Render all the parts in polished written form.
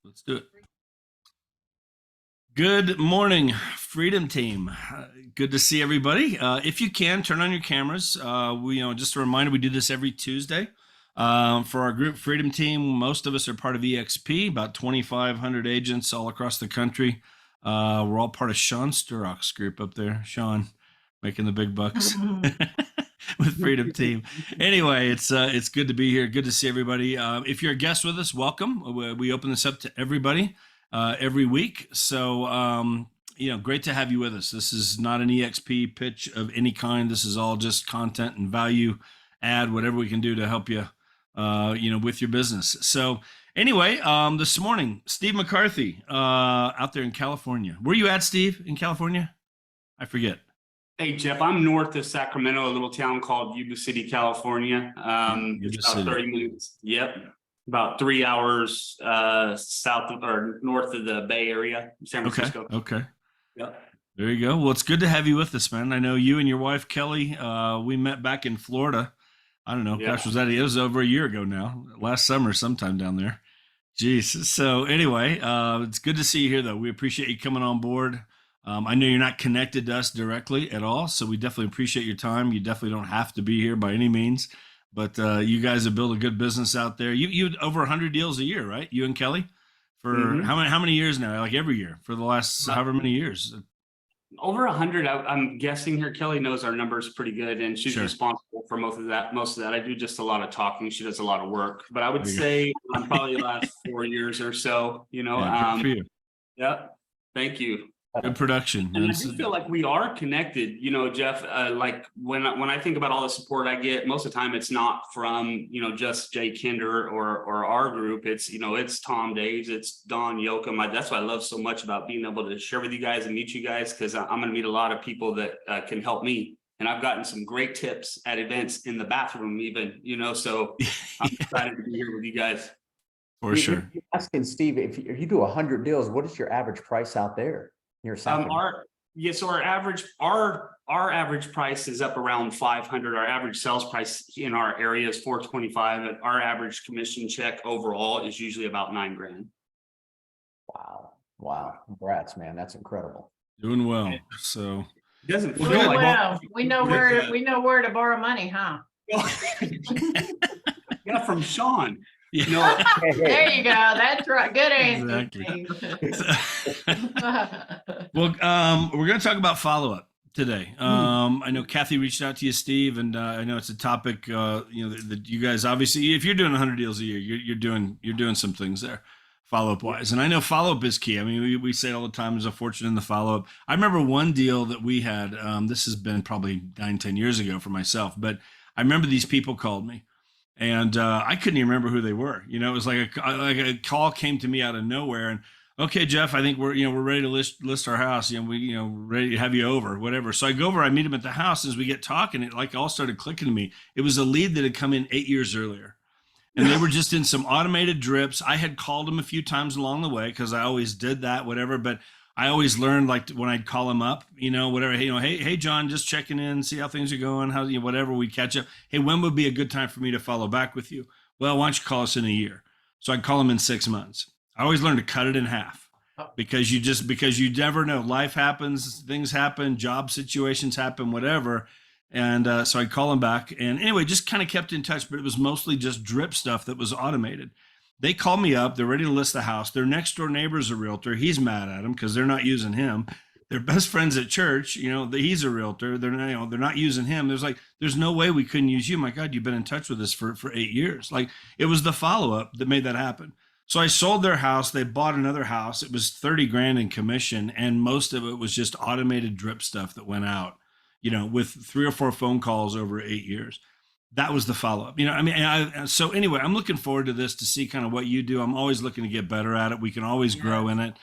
Let's do it. Good morning, Freedom Team. Good to see everybody. If you can, turn on your cameras. Just a reminder, we do this every Tuesday. For our group Freedom Team, most of us are part of EXP, about 2,500 agents all across the country. We're all part of Sean Sturrock's group up there. Sean, making the big bucks with Freedom Team. Anyway, it's good to be here. Good to see everybody. If you're a guest with us, welcome. We open this up to everybody every week. So, great to have you with us. This is not an EXP pitch of any kind. This is all just content and value add, whatever we can do to help you, with your business. So anyway, this morning, Steve McCarthy out there in California. Where you at, Steve, in California? I forget. Hey, Jeff, I'm north of Sacramento, a little town called Yuba City, California. It's about 30 minutes. Yep. About 3 hours south of or north of the Bay Area, San Francisco. Okay. Yep. There you go. Well, it's good to have you with us, man. I know you and your wife, Kelly, we met back in Florida. I don't know. Yeah. Gosh, it was over a year ago now, last summer sometime down there. Jeez. So anyway, it's good to see you here, though. We appreciate you coming on board. I know you're not connected to us directly at all, so we definitely appreciate your time. You definitely don't have to be here by any means, but you guys have built a good business out there. You over 100 deals a year, right? You and Kelly for how many years now? Like every year for the last however many years. Over 100. I'm guessing here. Kelly knows our numbers pretty good, and she's responsible for most of that. I do just a lot of talking. She does a lot of work, but I would say probably the last 4 years or so. Good for you. Yeah. Thank you. Good production. And I do feel like we are connected, Jeff. Like when I think about all the support I get, most of the time it's not from, just Jay Kinder or our group. It's, it's Tom Daves, it's Don Yoakum. That's what I love so much about being able to share with you guys and meet you guys, because I'm going to meet a lot of people that can help me. And I've gotten some great tips at events in the bathroom even, so I'm excited to be here with you guys. For sure. Asking Steve, if you do 100 deals, what is your average price out there? Our average price is up around 500. Our average sales price in our area is 425. Our average commission check overall is usually about $9,000. Wow. Congrats, man. That's incredible. Doing well. So it doesn't feel like well. We know where to borrow money, huh? Yeah, from Sean. Yeah. There you go. That's right. Good answer. Exactly. Well, we're going to talk about follow-up today. I know Kathy reached out to you, Steve, and I know it's a topic. That you guys obviously, if you're doing 100 deals a year, you're doing some things there, follow-up wise. And I know follow-up is key. I mean, we say it all the time. There's a fortune in the follow-up. I remember one deal that we had. This has been probably 9-10 years ago for myself, but I remember these people called me. And I couldn't even remember who they were. It was like a call came to me out of nowhere. And okay, Jeff, I think we're ready to list our house. We're ready to have you over, whatever. So I go over, I meet him at the house. As we get talking, it all started clicking to me. It was a lead that had come in 8 years earlier, and they were just in some automated drips. I had called them a few times along the way because I always did that, whatever. But I always learned, like, when I'd call him up, whatever, hey, John, just checking in, see how things are going, how, whatever, we catch up. Hey, when would be a good time for me to follow back with you? Well, why don't you call us in a year? So I'd call him in 6 months. I always learned to cut it in half because you never know. Life happens, things happen, job situations happen, whatever. And so I'd call him back. And anyway, just kind of kept in touch, but it was mostly just drip stuff that was automated. They call me up. They're ready to list the house. Their next door neighbor's a realtor. He's mad at them because they're not using him. Their best friends at church, he's a realtor. They're not using him. There's no way we couldn't use you. My God, you've been in touch with us for 8 years. Like, it was the follow-up that made that happen. So I sold their house. They bought another house. It was $30,000 in commission, and most of it was just automated drip stuff that went out, with 3 or 4 phone calls over 8 years. That was the follow-up. So anyway, I'm looking forward to this to see kind of what you do. I'm always looking to get better at it. We can always grow in it.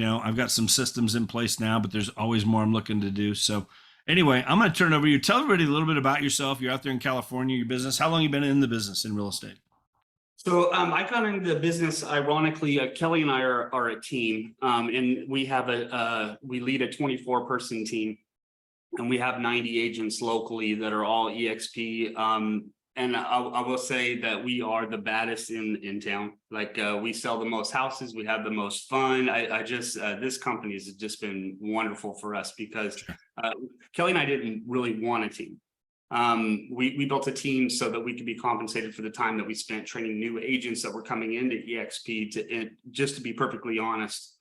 I've got some systems in place now, but there's always more I'm looking to do. So anyway, I'm going to turn it over to you. Tell everybody a little bit about yourself. You're out there in California, your business. How long have you been in the business in real estate? So I got into the business, ironically. Kelly and I are a team, and we have we lead a 24-person team. And we have 90 agents locally that are all EXP. I will say that we are the baddest in town. Like we sell the most houses, we have the most fun. I just this company has just been wonderful for us because Kelly and I didn't really want a team. We built a team so that we could be compensated for the time that we spent training new agents that were coming into EXP. Just to be perfectly honest,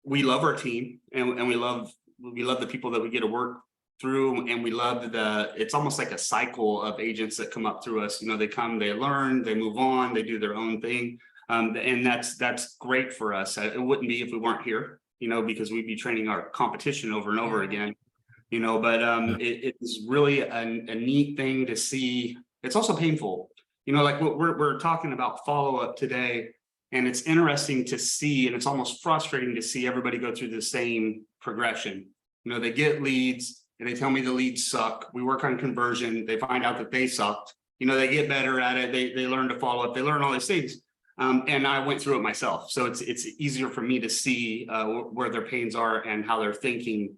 we love our team and we love the people that we get to work through, and we love it's almost like a cycle of agents that come up through us. You know, they come, they learn, they move on, they do their own thing, and that's great for us. It wouldn't be if we weren't here, you know, because we'd be training our competition over and over again. You know, but it is really a neat thing to see. It's also painful, you know, like what we're talking about follow-up today, and it's interesting to see, and it's almost frustrating to see everybody go through the same progression. You know, they get leads and they tell me the leads suck. We work on conversion, they find out that they sucked. You know, they get better at it, they learn to follow up, they learn all these things. And I went through it myself, so it's easier for me to see where their pains are and how they're thinking.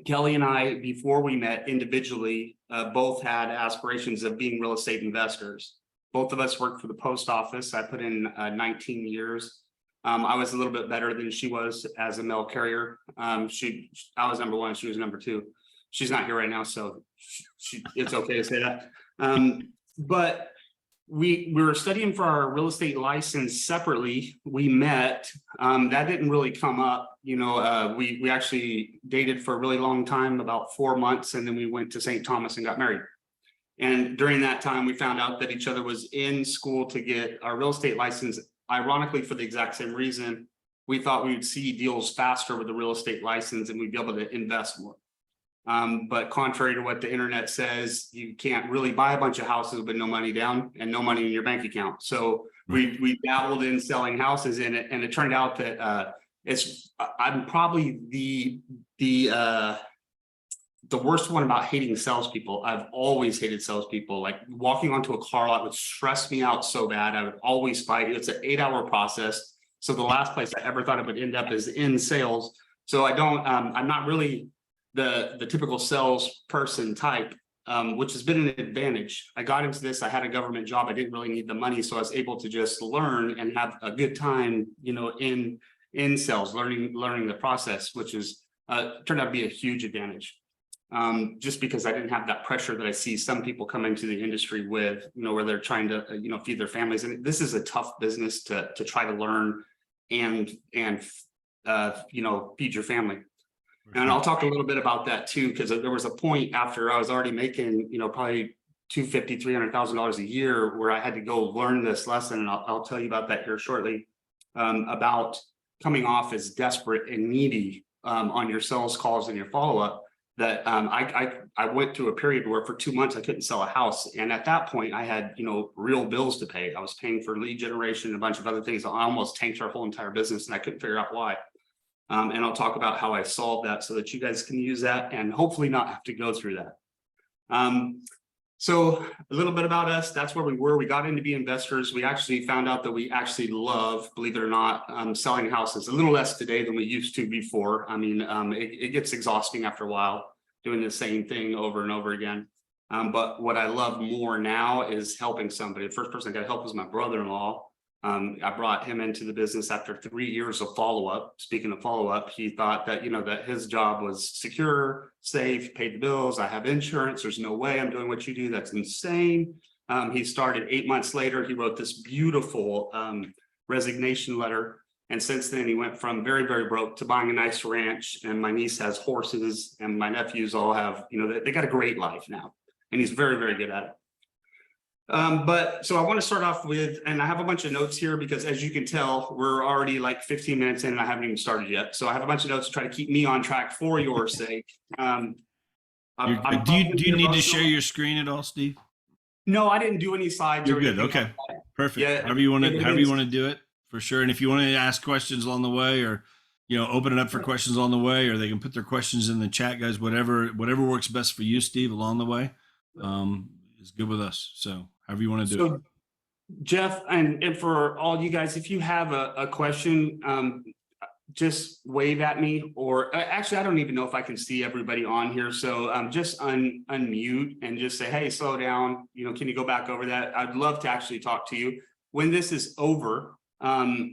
Kelly and I, before we met individually, both had aspirations of being real estate investors. Both of us worked for the post office. I put in 19 years. I was a little bit better than she was as a mail carrier. I was number one, she was number two. She's not here right now, so it's okay to say that. But we were studying for our real estate license separately. We met. That didn't really come up. You know, we actually dated for a really long time, about 4 months, and then we went to St. Thomas and got married. And during that time, we found out that each other was in school to get our real estate license. Ironically, for the exact same reason, we thought we would see deals faster with the real estate license and we'd be able to invest more. But contrary to what the internet says, you can't really buy a bunch of houses with no money down and no money in your bank account. So we dabbled in selling houses in it, and it turned out that I'm probably the worst one about hating salespeople. I've always hated salespeople. Like walking onto a car lot would stress me out so bad. I would always fight. It's an 8-hour process. So the last place I ever thought it would end up is in sales. So I'm not really the typical salesperson type, which has been an advantage. I got into this, I had a government job. I didn't really need the money. So I was able to just learn and have a good time, you know, in sales, learning the process, which is turned out to be a huge advantage. Just because I didn't have that pressure that I see some people come into the industry with, you know, where they're trying to, you know, feed their families. And this is a tough business to try to learn and you know, feed your family. And I'll talk a little bit about that too, because there was a point after I was already making, you know, probably $250,000, $300,000 a year where I had to go learn this lesson. And I'll tell you about that here shortly, about coming off as desperate and needy on your sales calls and your follow-up. That I went through a period where for 2 months I couldn't sell a house. And at that point I had, you know, real bills to pay. I was paying for lead generation and a bunch of other things. I almost tanked our whole entire business and I couldn't figure out why. And I'll talk about how I solved that so that you guys can use that and hopefully not have to go through that. So a little bit about us. That's where we were. We got into be investors. We actually found out that we actually love, believe it or not, selling houses. A little less today than we used to before. I mean, it gets exhausting after a while doing the same thing over and over again. But what I love more now is helping somebody. The first person I got to help was my brother-in-law. I brought him into the business after 3 years of follow-up. Speaking of follow-up, he thought that, you know, that his job was secure, safe, paid the bills. I have insurance. There's no way I'm doing what you do. That's insane. He started 8 months later. He wrote this beautiful resignation letter. And since then, he went from very, very broke to buying a nice ranch. And my niece has horses and my nephews all have, you know, they got a great life now. And he's very, very good at it. But so I want to start off with, and I have a bunch of notes here because as you can tell, we're already like 15 minutes in and I haven't even started yet. So I have a bunch of notes to try to keep me on track for your sake. Do you need to share your screen at all, Steve? No, I didn't do any slides. You're good. Okay, perfect. Yeah, however you want to do it, for sure. And if you want to ask questions along the way, or, you know, open it up for questions along the way, or they can put their questions in the chat, guys, whatever works best for you, Steve, along the way, is good with us. So however you want to do it. Jeff, and for all you guys, if you have a question, just wave at me, or actually, I don't even know if I can see everybody on here. So just unmute and just say, hey, slow down. You know, can you go back over that? I'd love to actually talk to you. When this is over, I'm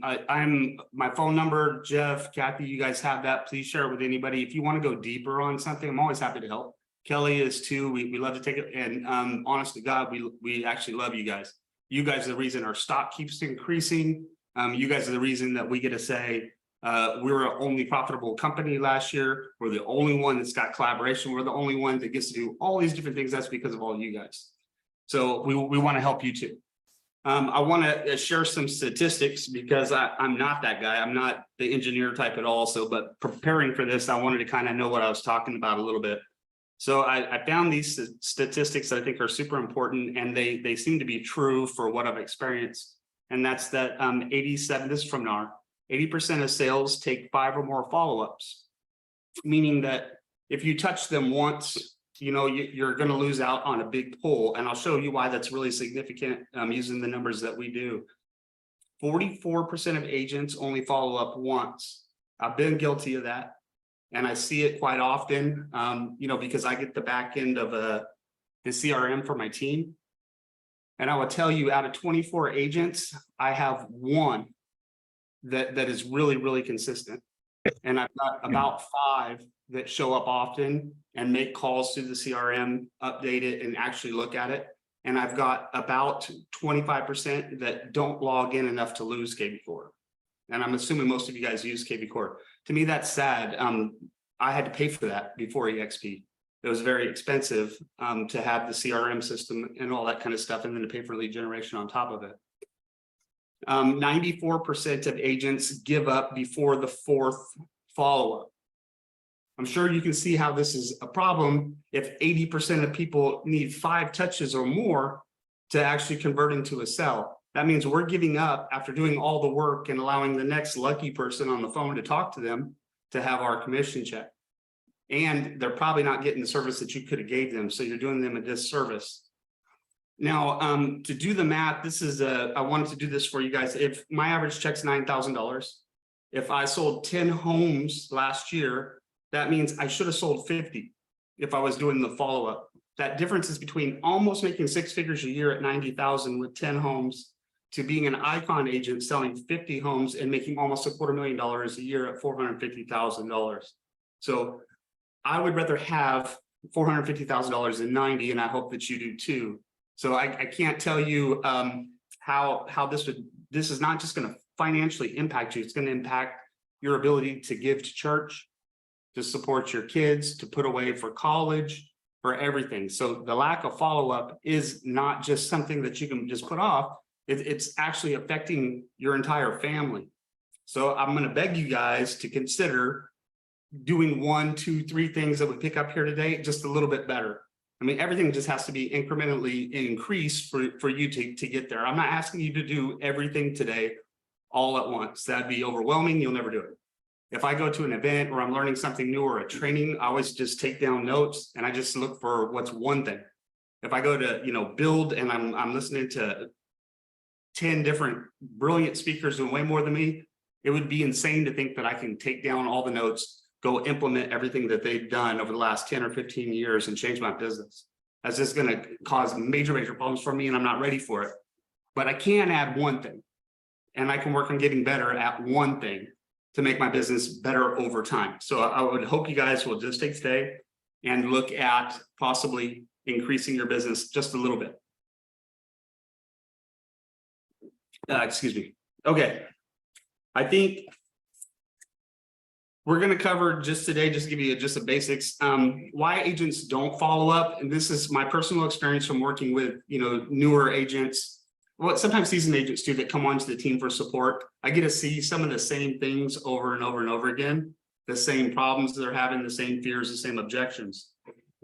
my phone number, Jeff, Kathy, you guys have that. Please share it with anybody. If you want to go deeper on something, I'm always happy to help. Kelly is too. We love to take it. And honest to God, we actually love you guys. You guys are the reason our stock keeps increasing. You guys are the reason that we get to say we were our only profitable company last year. We're the only one that's got collaboration. We're the only one that gets to do all these different things. That's because of all you guys. So we want to help you too. I want to share some statistics because I'm not that guy. I'm not the engineer type at all. So, but preparing for this, I wanted to kind of know what I was talking about a little bit. So I found these statistics that I think are super important, and they seem to be true for what I've experienced. And that's that 87, this is from NAR, 80% of sales take 5 or more follow-ups, meaning that if you touch them once, you know, you're going to lose out on a big pull. And I'll show you why that's really significant using the numbers that we do. 44% of agents only follow up once. I've been guilty of that. And I see it quite often, you know, because I get the back end of the CRM for my team. And I will tell you, out of 24 agents, I have one that is really, really consistent. And I've got about 5 that show up often and make calls to the CRM, update it, and actually look at it. And I've got about 25% that don't log in enough to lose KB4. And I'm assuming most of you guys use KB Core. To me, that's sad. I had to pay for that before EXP. It was very expensive to have the CRM system and all that kind of stuff, and then to pay for lead generation on top of it. 94% of agents give up before the 4th follow-up. I'm sure you can see how this is a problem if 80% of people need 5 touches or more to actually convert into a sell. That means we're giving up after doing all the work and allowing the next lucky person on the phone to talk to them to have our commission check. And they're probably not getting the service that you could have gave them. So you're doing them a disservice. Now, to do the math, this is I wanted to do this for you guys. If my average check's $9,000, if I sold 10 homes last year, that means I should have sold 50 if I was doing the follow-up. That difference is between almost making 6 figures a year at 90,000 with 10 homes to being an icon agent selling 50 homes and making almost $250,000 a year at $450,000. So I would rather have $450,000 than 90, and I hope that you do too. So I can't tell you how this is not just going to financially impact you. It's going to impact your ability to give to church, to support your kids, to put away for college, for everything. So the lack of follow-up is not just something that you can just put off. It's actually affecting your entire family. So I'm going to beg you guys to consider doing 1, 2, 3 things that we pick up here today just a little bit better. I mean, everything just has to be incrementally increased for you to get there. I'm not asking you to do everything today all at once. That'd be overwhelming. You'll never do it. If I go to an event or I'm learning something new or a training, I always just take down notes and I just look for what's one thing. If I go to, you know, build and I'm listening to 10 different brilliant speakers doing way more than me, it would be insane to think that I can take down all the notes, go implement everything that they've done over the last 10 or 15 years and change my business. That's just going to cause major problems for me, and I'm not ready for it. But I can add one thing, and I can work on getting better at one thing to make my business better over time. So I would hope you guys will just take today and look at possibly increasing your business just a little bit. Excuse me. Okay. I think we're going to cover just today, just give you just the basics, why agents don't follow up. And this is my personal experience from working with, you know, newer agents, well, sometimes seasoned agents too, that come onto the team for support. I get to see some of the same things over and over and over again, the same problems they're having, the same fears, the same objections.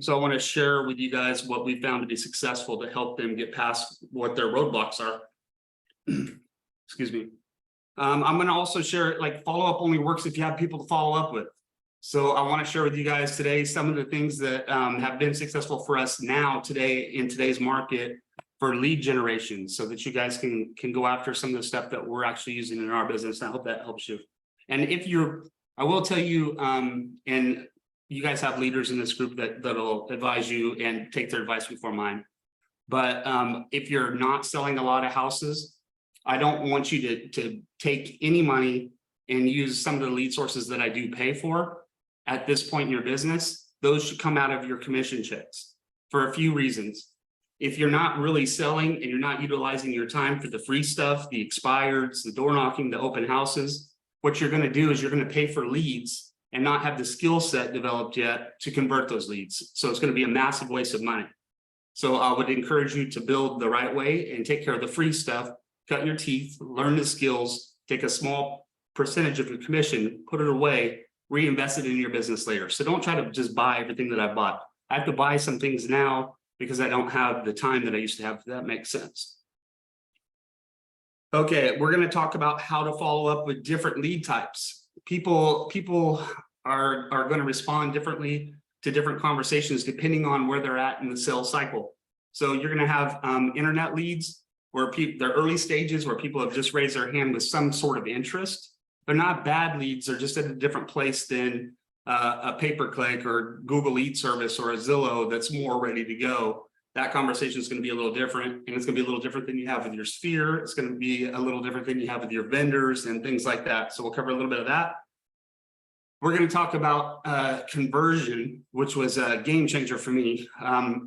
So I want to share with you guys what we found to be successful to help them get past what their roadblocks are. Excuse me. I'm going to also share, like, follow-up only works if you have people to follow up with. So I want to share with you guys today some of the things that have been successful for us now today in today's market for lead generation, so that you guys can go after some of the stuff that we're actually using in our business. I hope that helps you. And I will tell you, and you guys have leaders in this group that'll advise you and take their advice before mine. But if you're not selling a lot of houses, I don't want you to take any money and use some of the lead sources that I do pay for at this point in your business. Those should come out of your commission checks for a few reasons. If you're not really selling and you're not utilizing your time for the free stuff, the expireds, the door knocking, the open houses, what you're going to do is you're going to pay for leads and not have the skill set developed yet to convert those leads. So it's going to be a massive waste of money. So I would encourage you to build the right way and take care of the free stuff, cut your teeth, learn the skills, take a small percentage of your commission, put it away, reinvest it in your business later. So don't try to just buy everything that I bought. I have to buy some things now because I don't have the time that I used to have, if that makes sense. Okay, we're going to talk about how to follow up with different lead types. People are going to respond differently to different conversations depending on where they're at in the sales cycle. So you're going to have internet leads where they're early stages where people have just raised their hand with some sort of interest. They're not bad leads, they're just at a different place than a pay-per-click or Google Lead Service or a Zillow that's more ready to go. That conversation is going to be a little different, and it's going to be a little different than you have with your sphere. It's going to be a little different than you have with your vendors and things like that. So we'll cover a little bit of that. We're going to talk about conversion, which was a game changer for me.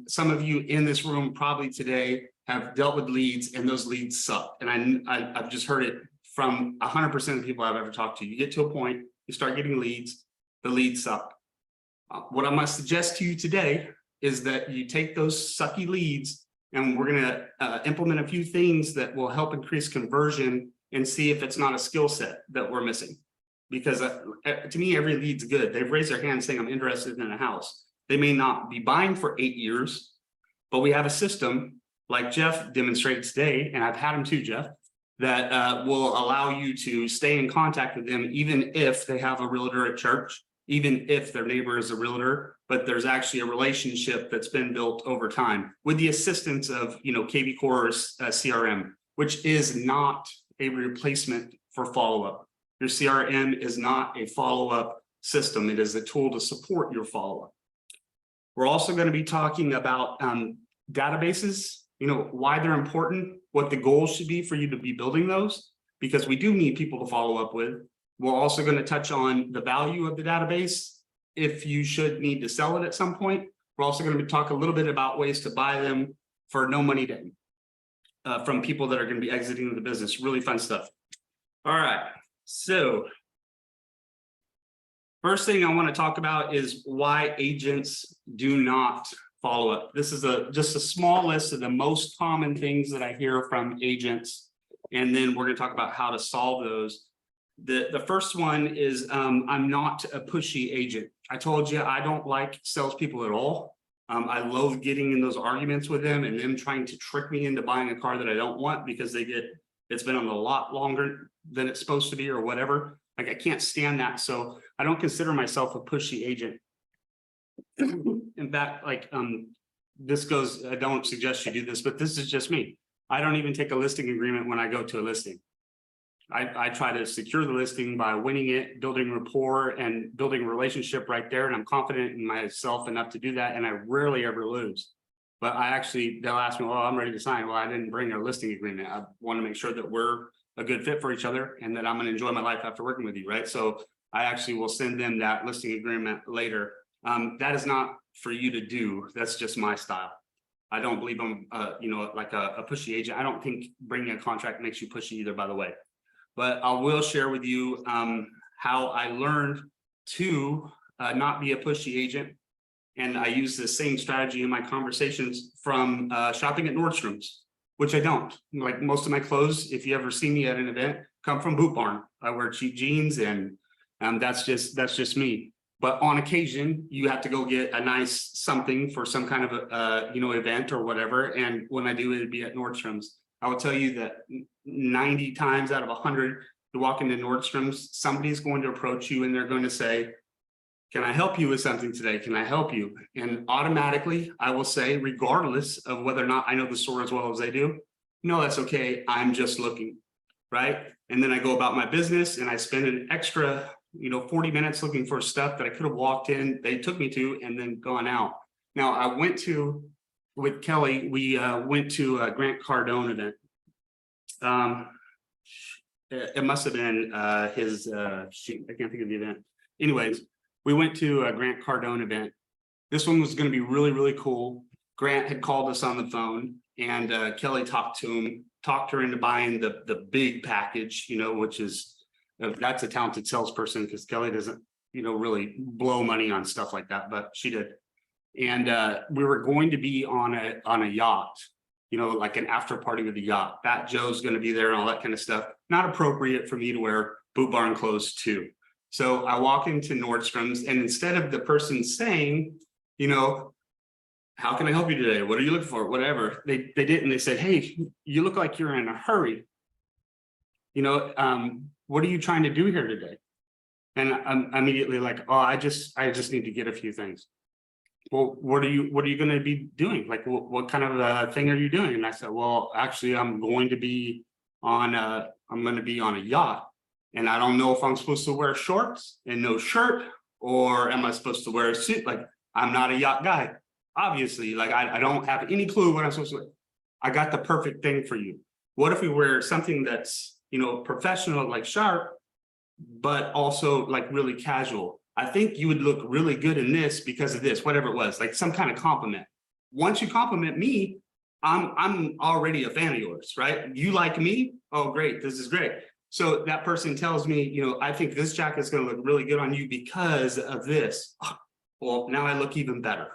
Some of you in this room probably today have dealt with leads, and those leads suck. And I've just heard it from 100% of the people I've ever talked to. You get to a point, you start getting leads, the leads suck. What I must suggest to you today is that you take those sucky leads, and we're going to implement a few things that will help increase conversion and see if it's not a skill set that we're missing. Because to me, every lead's good. They've raised their hand saying, I'm interested in a house. They may not be buying for 8 years, but we have a system like Jeff demonstrated today, and I've had him too, Jeff, that will allow you to stay in contact with them even if they have a realtor at church, even if their neighbor is a realtor, but there's actually a relationship that's been built over time with the assistance of, KV Core's CRM, which is not a replacement for follow-up. Your CRM is not a follow-up system. It is a tool to support your follow-up. We're also going to be talking about databases, why they're important, what the goals should be for you to be building those, because we do need people to follow up with. We're also going to touch on the value of the database, if you should need to sell it at some point. We're also going to talk a little bit about ways to buy them for no money down from people that are going to be exiting the business. Really fun stuff. All right. So first thing I want to talk about is why agents do not follow up. This is just a small list of the most common things that I hear from agents. And then we're going to talk about how to solve those. The first one is I'm not a pushy agent. I told you I don't like salespeople at all. I loathe getting in those arguments with them and them trying to trick me into buying a car that I don't want because it's been on a lot longer than it's supposed to be or whatever. Like, I can't stand that. So I don't consider myself a pushy agent. In fact, this goes, I don't suggest you do this, but this is just me. I don't even take a listing agreement when I go to a listing. I try to secure the listing by winning it, building rapport and building a relationship right there. And I'm confident in myself enough to do that. And I rarely ever lose. But they'll ask me, well, I'm ready to sign. Well, I didn't bring a listing agreement. I want to make sure that we're a good fit for each other and that I'm going to enjoy my life after working with you, right? So I actually will send them that listing agreement later. That is not for you to do. That's just my style. I don't believe I'm, like a pushy agent. I don't think bringing a contract makes you pushy either, by the way. But I will share with you how I learned to not be a pushy agent. And I use the same strategy in my conversations from shopping at Nordstrom's, which I don't. Like, most of my clothes, if you ever see me at an event, come from Boot Barn. I wear cheap jeans, and that's just me. But on occasion, you have to go get a nice something for some kind of event or whatever. And when I do, it'd be at Nordstrom's. I will tell you that 90 times out of 100, you walk into Nordstrom's, somebody's going to approach you and they're going to say, can I help you with something today? Can I help you? And automatically, I will say, regardless of whether or not I know the store as well as they do, no, that's okay. I'm just looking, right? And then I go about my business and I spend an extra, 40 minutes looking for stuff that I could have walked in, they took me to, and then gone out. Now I went to, with Kelly, we went to a Grant Cardone event. It must have been his, shoot, I can't think of the event. Anyways, we went to a Grant Cardone event. This one was going to be really, really cool. Grant had called us on the phone, and Kelly talked her into buying the big package, which is, that's a talented salesperson, because Kelly doesn't, really blow money on stuff like that, but she did. And we were going to be on a yacht, like an after party with the yacht. Fat Joe's going to be there and all that kind of stuff. Not appropriate for me to wear boot barn clothes too. So I walk into Nordstrom's, and instead of the person saying, how can I help you today? What are you looking for? Whatever. They didn't. They said, hey, you look like you're in a hurry. What are you trying to do here today? And I'm immediately like, oh, I just need to get a few things. Well, what are you going to be doing? Like, what kind of thing are you doing? And I said, well, actually, I'm going to be on a yacht, and I don't know if I'm supposed to wear shorts and no shirt, or am I supposed to wear a suit? Like, I'm not a yacht guy, obviously. Like, I don't have any clue what I'm supposed to wear. I got the perfect thing for you. What if we wear something that's, professional, like sharp, but also like really casual? I think you would look really good in this because of this, whatever it was, like some kind of compliment. Once you compliment me, I'm already a fan of yours, right? You like me? Oh, great. This is great. So that person tells me, I think this jacket is going to look really good on you because of this. Well, now I look even better.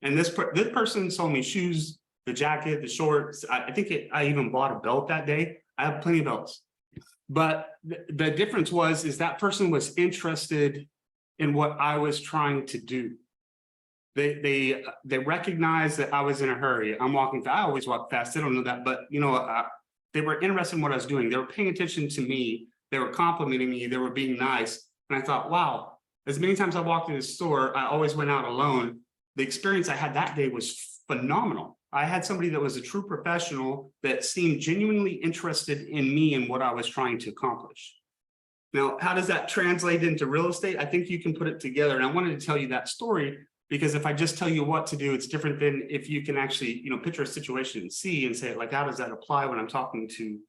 And this person sold me shoes, the jacket, the shorts. I think I even bought a belt that day. I have plenty of belts. But the difference is that person was interested in what I was trying to do. They recognized that I was in a hurry. I'm walking fast. I always walk fast. They don't know that, but they were interested in what I was doing. They were paying attention to me. They were complimenting me. They were being nice. And I thought, wow, as many times I walked in the store, I always went out alone. The experience I had that day was phenomenal. I had somebody that was a true professional that seemed genuinely interested in me and what I was trying to accomplish. Now, how does that translate into real estate? I think you can put it together. And I wanted to tell you that story because if I just tell you what to do, it's different than if you can actually, picture a situation and see and say, like, how does that apply when I'm talking to,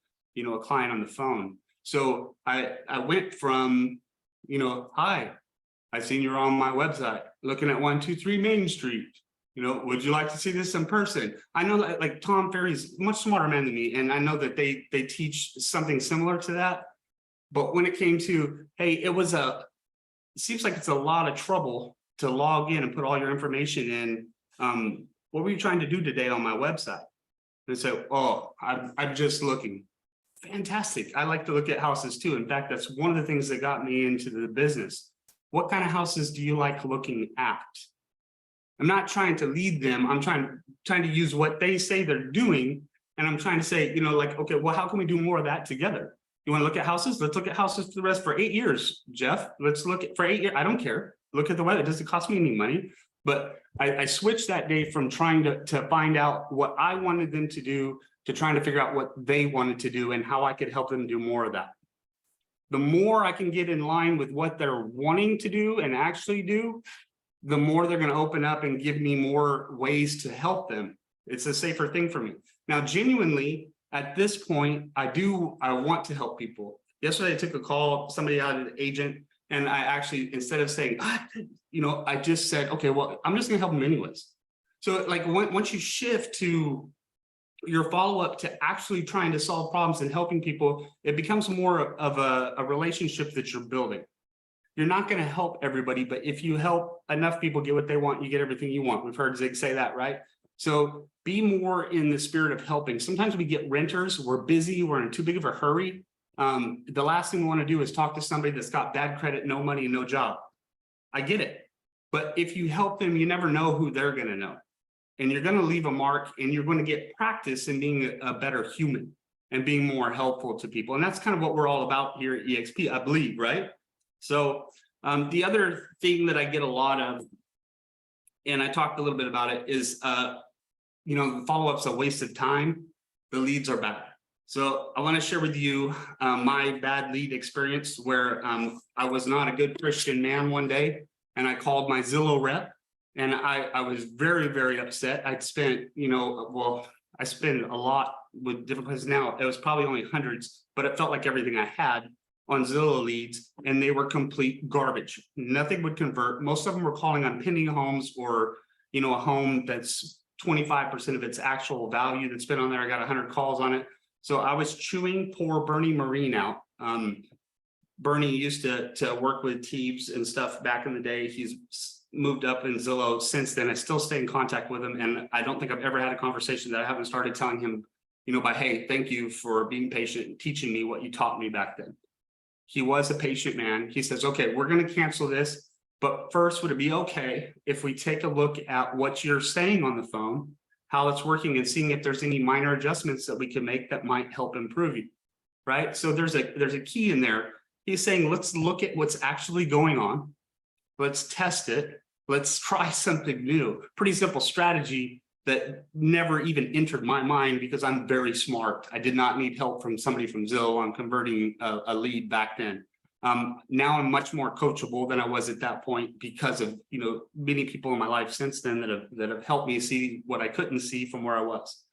a client on the phone? So I went from, hi, I've seen you're on my website, looking at 123 Main Street. Would you like to see this in person? I know that like Tom Ferry's a much smarter man than me, and I know that they teach something similar to that. But when it came to, hey, it seems like it's a lot of trouble to log in and put all your information in. What were you trying to do today on my website? And say, oh, I'm just looking. Fantastic. I like to look at houses too. In fact, that's one of the things that got me into the business. What kind of houses do you like looking at? I'm not trying to lead them. I'm trying to use what they say they're doing. And I'm trying to say, okay, well, how can we do more of that together? You want to look at houses? Let's look at houses for the rest for 8 years, Jeff. Let's look at for 8 years. I don't care. Look at the weather. It doesn't cost me any money. But I switched that day from trying to find out what I wanted them to do to trying to figure out what they wanted to do and how I could help them do more of that. The more I can get in line with what they're wanting to do and actually do, the more they're going to open up and give me more ways to help them. It's a safer thing for me. Now, genuinely, at this point, I want to help people. Yesterday, I took a call, somebody out of an agent, and I actually, instead of saying, I just said, okay, well, I'm just going to help them anyways. So like once you shift to your follow-up to actually trying to solve problems and helping people, it becomes more of a relationship that you're building. You're not going to help everybody, but if you help enough people get what they want, you get everything you want. We've heard Zig say that, right? So be more in the spirit of helping. Sometimes we get renters, we're busy, we're in too big of a hurry. The last thing we want to do is talk to somebody that's got bad credit, no money, no job. I get it. But if you help them, you never know who they're going to know. And you're going to leave a mark, and you're going to get practice in being a better human and being more helpful to people. And that's kind of what we're all about here at EXP, I believe, right? So the other thing that I get a lot of, and I talked a little bit about it, is, follow-up's a waste of time. The leads are bad. So I want to share with you my bad lead experience where I was not a good Christian man one day, and I called my Zillow rep, and I was very, very upset. I'd spent, I spend a lot with different places now. It was probably only hundreds, but it felt like everything I had on Zillow leads, and they were complete garbage. Nothing would convert. Most of them were calling on pending homes or, a home that's 25% of its actual value that's been on there. I got 100 calls on it. So I was chewing poor Bernie Marine out. Bernie used to work with Teebs and stuff back in the day. He's moved up in Zillow since then. I still stay in contact with him. And I don't think I've ever had a conversation that I haven't started telling him, hey, thank you for being patient and teaching me what you taught me back then. He was a patient man. He says, okay, we're going to cancel this. But first, would it be okay if we take a look at what you're saying on the phone, how it's working, and seeing if there's any minor adjustments that we can make that might help improve you, right? So there's a key in there. He's saying, let's look at what's actually going on. Let's test it. Let's try something new. Pretty simple strategy that never even entered my mind because I'm very smart. I did not need help from somebody from Zillow on converting a lead back then. Now I'm much more coachable than I was at that point because of, many people in my life since then that have helped me see what I couldn't see from where I was.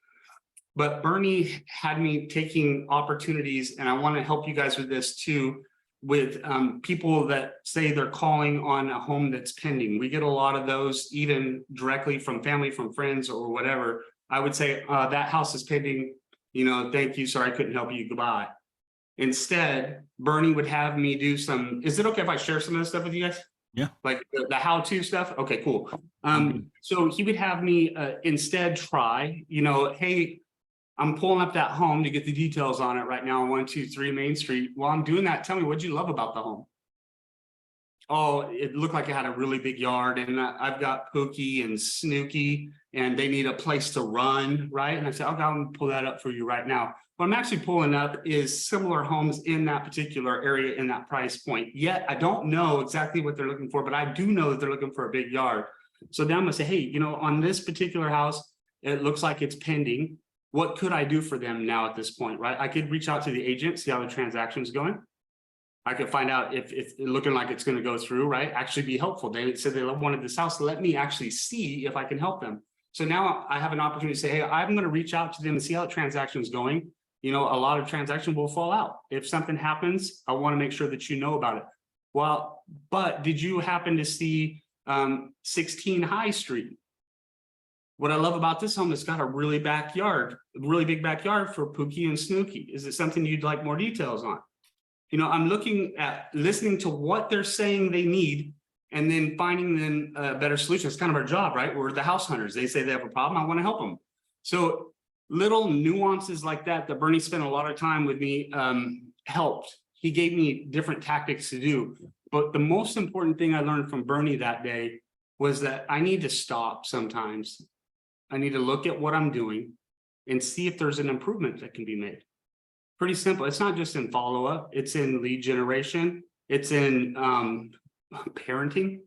But Bernie had me taking opportunities, and I want to help you guys with this too, with people that say they're calling on a home that's pending. We get a lot of those, even directly from family, from friends, or whatever. I would say that house is pending, thank you, sorry, I couldn't help you, goodbye. Instead, Bernie would have me do some, is it okay if I share some of this stuff with you guys? Yeah. Like the how-to stuff? Okay, cool. So he would have me instead try, hey, I'm pulling up that home to get the details on it right now on 123 Main Street. While I'm doing that, tell me, what'd you love about the home? Oh, it looked like it had a really big yard, and I've got Pookie and Snooky, and they need a place to run, right? And I said, okay, I'm gonna pull that up for you right now. What I'm actually pulling up is similar homes in that particular area in that price point. Yet I don't know exactly what they're looking for, but I do know that they're looking for a big yard. So then I'm gonna say, hey, on this particular house, it looks like it's pending. What could I do for them now at this point, right? I could reach out to the agent, see how the transaction's going. I could find out if it's looking like it's going to go through, right? Actually be helpful. They said they wanted this house. Let me actually see if I can help them. So now I have an opportunity to say, hey, I'm going to reach out to them and see how the transaction is going. A lot of transactions will fall out. If something happens, I want to make sure that you know about it. Well, but did you happen to see 16 High Street? What I love about this home, it's got a really big backyard for Pookie and Snooky. Is it something you'd like more details on? I'm looking at listening to what they're saying they need and then finding them a better solution. It's kind of our job, right? We're the house hunters. They say they have a problem. I want to help them. So little nuances like that Bernie spent a lot of time with me helped. He gave me different tactics to do. But the most important thing I learned from Bernie that day was that I need to stop sometimes. I need to look at what I'm doing and see if there's an improvement that can be made. Pretty simple. It's not just in follow-up. It's in lead generation. It's in parenting.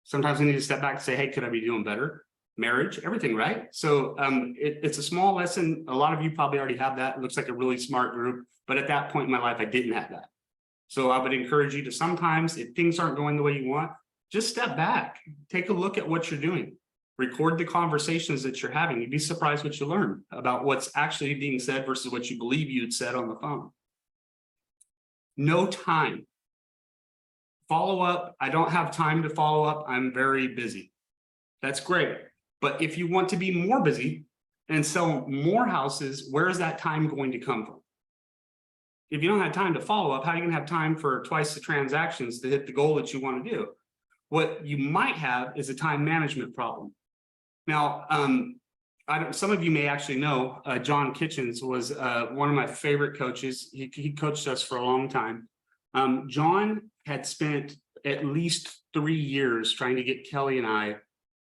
Sometimes we need to step back and say, hey, could I be doing better? Marriage, everything, right? So it's a small lesson. A lot of you probably already have that. It looks like a really smart group. But at that point in my life, I didn't have that. So I would encourage you to sometimes, if things aren't going the way you want, just step back. Take a look at what you're doing. Record the conversations that you're having. You'd be surprised what you learn about what's actually being said versus what you believe you'd said on the phone. No time. Follow up. I don't have time to follow up. I'm very busy. That's great. But if you want to be more busy and sell more houses, where is that time going to come from? If you don't have time to follow up, how are you going to have time for twice the transactions to hit the goal that you want to do? What you might have is a time management problem. Now, some of you may actually know John Kitchens was one of my favorite coaches. He coached us for a long time. John had spent at least 3 years trying to get Kelly and I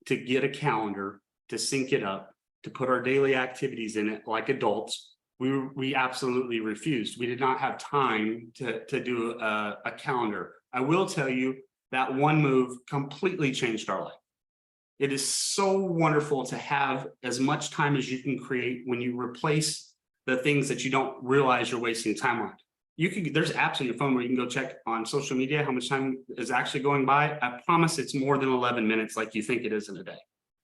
to get a calendar, to sync it up, to put our daily activities in it like adults. We absolutely refused. We did not have time to do a calendar. I will tell you that one move completely changed our life. It is so wonderful to have as much time as you can create when you replace the things that you don't realize you're wasting time on. There's apps on your phone where you can go check on social media how much time is actually going by. I promise it's more than 11 minutes like you think it is in a day.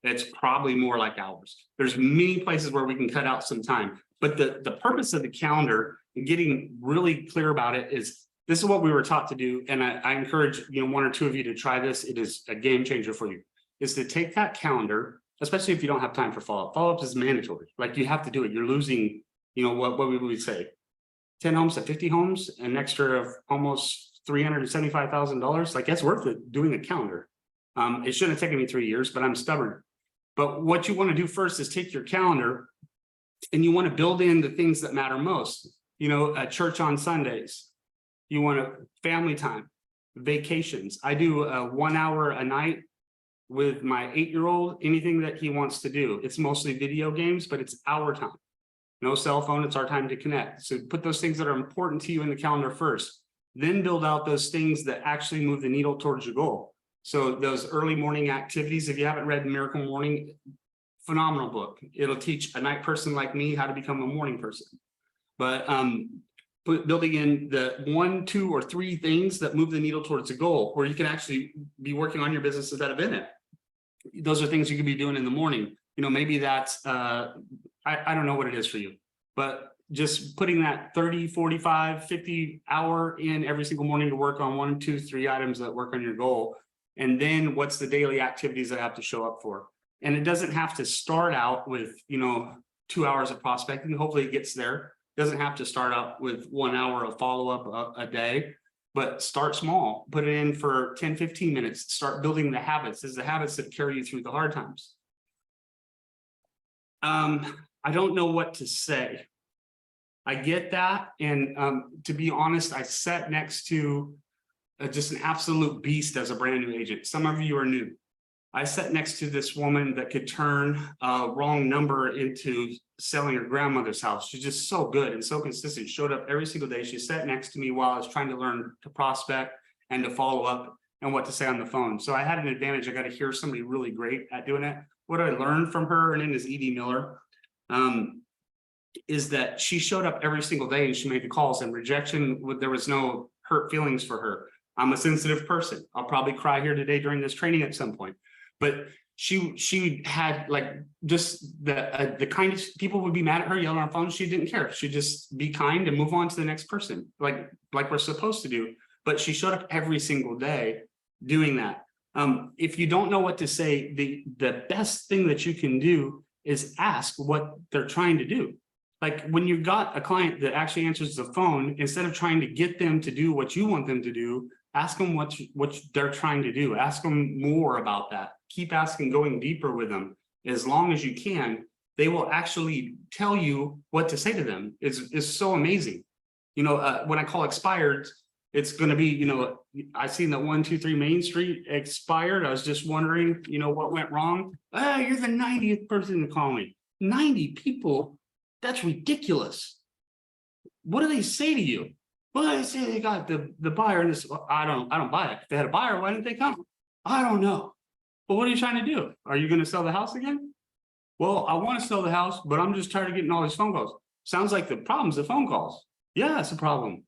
It's probably more like hours. There's many places where we can cut out some time. But the purpose of the calendar and getting really clear about it is, this is what we were taught to do. And I encourage, one or two of you to try this. It is a game changer for you, is to take that calendar, especially if you don't have time for follow-up. Follow-up is mandatory. Like, you have to do it. You're losing, what would we say? 10 homes to 50 homes, an extra of almost $375,000. Like, that's worth it doing a calendar. It shouldn't have taken me 3 years, but I'm stubborn. But what you want to do first is take your calendar and you want to build in the things that matter most. A church on Sundays. You want a family time, vacations. I do 1 hour a night with my 8-year-old, anything that he wants to do. It's mostly video games, but it's our time. No cell phone, it's our time to connect. So put those things that are important to you in the calendar first, then build out those things that actually move the needle towards your goal. So those early morning activities, if you haven't read Miracle Morning, phenomenal book. It'll teach a night person like me how to become a morning person. But building in the 1, 2, or 3 things that move the needle towards a goal, where you can actually be working on your business instead of in it. Those are things you could be doing in the morning. Maybe that's, I don't know what it is for you, but just putting that 30, 45, 50 hour in every single morning to work on 1, 2, 3 items that work on your goal. And then what's the daily activities that I have to show up for? And it doesn't have to start out with, 2 hours of prospecting. Hopefully it gets there. It doesn't have to start out with 1 hour of follow-up a day, but start small, put it in for 10, 15 minutes, start building the habits. It's the habits that carry you through the hard times. I don't know what to say. I get that. And to be honest, I sat next to just an absolute beast as a brand new agent. Some of you are new. I sat next to this woman that could turn a wrong number into selling her grandmother's house. She's just so good and so consistent. Showed up every single day. She sat next to me while I was trying to learn to prospect and to follow up and what to say on the phone. So I had an advantage. I got to hear somebody really great at doing it. What I learned from her, her name is Edie Miller, is that she showed up every single day and she made the calls, and rejection, there was no hurt feelings for her. I'm a sensitive person. I'll probably cry here today during this training at some point. But she had like just the kindest. People would be mad at her, yelling on her phone. She didn't care. She'd just be kind and move on to the next person, like we're supposed to do. But she showed up every single day doing that. If you don't know what to say, the best thing that you can do is ask what they're trying to do. Like, when you've got a client that actually answers the phone, instead of trying to get them to do what you want them to do, ask them what they're trying to do. Ask them more about that. Keep asking, going deeper with them. As long as you can, they will actually tell you what to say to them. It's so amazing. When I call expired, it's going to be, I seen the 123 Main Street expired. I was just wondering, what went wrong? You're the 90th person to call me. 90 people? That's ridiculous. What do they say to you? Well, they say they got the buyer, and this. I don't buy it. If they had a buyer, why didn't they come? I don't know. But what are you trying to do? Are you going to sell the house again? Well, I want to sell the house, but I'm just tired of getting all these phone calls. Sounds like the problem's the phone calls. Yeah, it's a problem.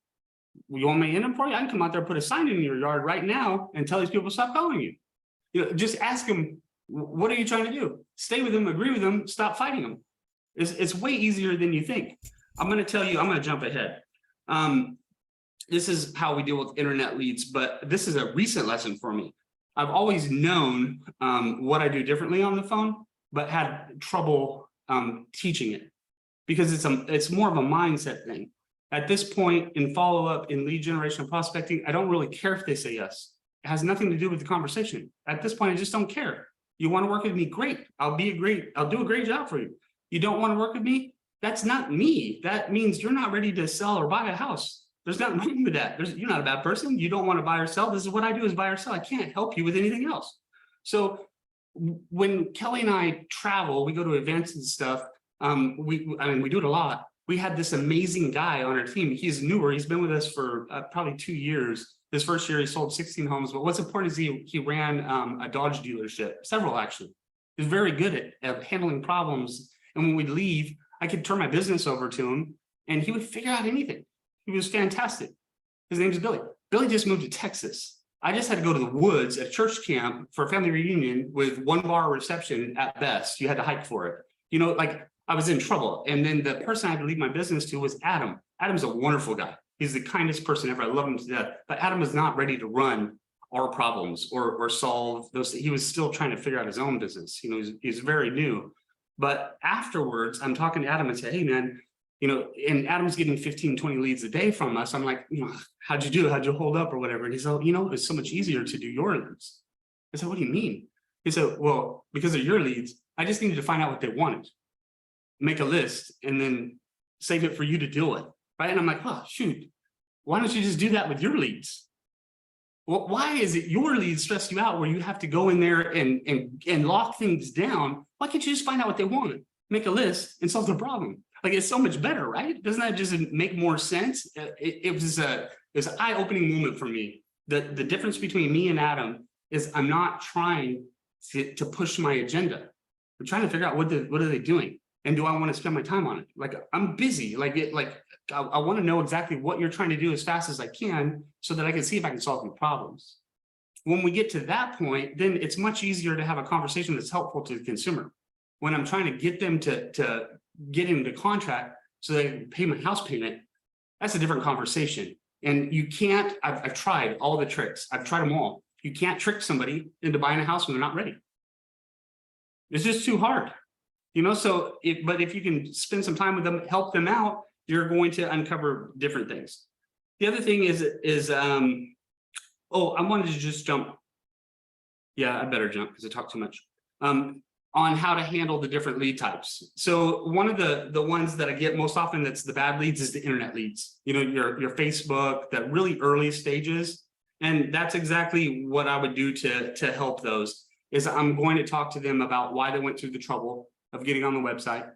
You want me to end them for you? I can come out there, put a sign in your yard right now and tell these people to stop calling you. Just ask them, what are you trying to do? Stay with them, agree with them, stop fighting them. It's way easier than you think. I'm going to tell you, I'm going to jump ahead. This is how we deal with internet leads, but this is a recent lesson for me. I've always known what I do differently on the phone, but had trouble teaching it because it's more of a mindset thing. At this point in follow-up, in lead generation and prospecting, I don't really care if they say yes. It has nothing to do with the conversation. At this point, I just don't care. You want to work with me? Great. I'll do a great job for you. You don't want to work with me? That's not me. That means you're not ready to sell or buy a house. There's nothing wrong with that. You're not a bad person. You don't want to buy or sell. This is what I do, is buy or sell. I can't help you with anything else. So when Kelly and I travel, we go to events and stuff. We do it a lot. We had this amazing guy on our team. He's newer. He's been with us for probably 2 years. His first year, he sold 16 homes. But what's important is he ran a Dodge dealership, several actually. He's very good at handling problems. And when we'd leave, I could turn my business over to him and he would figure out anything. He was fantastic. His name is Billy. Billy just moved to Texas. I just had to go to the woods at church camp for a family reunion with 1 bar reception at best. You had to hike for it. You know, like I was in trouble. And then the person I had to leave my business to was Adam. Adam's a wonderful guy. He's the kindest person ever. I love him to death. But Adam was not ready to run our problems or solve those. He was still trying to figure out his own business. You know, he's very new. But afterwards, I'm talking to Adam and say, hey, man, you know, and Adam's getting 15, 20 leads a day from us. I'm like, you know, how'd you do? How'd you hold up or whatever? And he's like, you know, it's so much easier to do your leads. I said, what do you mean? He said, well, because of your leads, I just needed to find out what they wanted, make a list, and then save it for you to deal with. Right. And I'm like, oh, shoot, why don't you just do that with your leads? Well, why is it your leads stress you out where you have to go in there and lock things down? Why can't you just find out what they want, make a list, and solve the problem? Like, it's so much better, right? Doesn't that just make more sense? It was an eye-opening moment for me. The difference between me and Adam is I'm not trying to push my agenda. I'm trying to figure out what are they doing, and do I want to spend my time on it? Like, I'm busy. I want to know exactly what you're trying to do as fast as I can, so that I can see if I can solve your problems. When we get to that point, then it's much easier to have a conversation that's helpful to the consumer. When I'm trying to get them to get into contract so they can pay my house payment, that's a different conversation. And you can't, I've tried all the tricks. I've tried them all. You can't trick somebody into buying a house when they're not ready. It's just too hard. You know, so but if you can spend some time with them, help them out, you're going to uncover different things. The other thing is oh, I wanted to just jump. Yeah, I better jump because I talk too much. On how to handle the different lead types. So one of the ones that I get most often that's the bad leads is the internet leads. You know, your Facebook, that really early stages. And that's exactly what I would do to help those, is I'm going to talk to them about why they went through the trouble of getting on the website,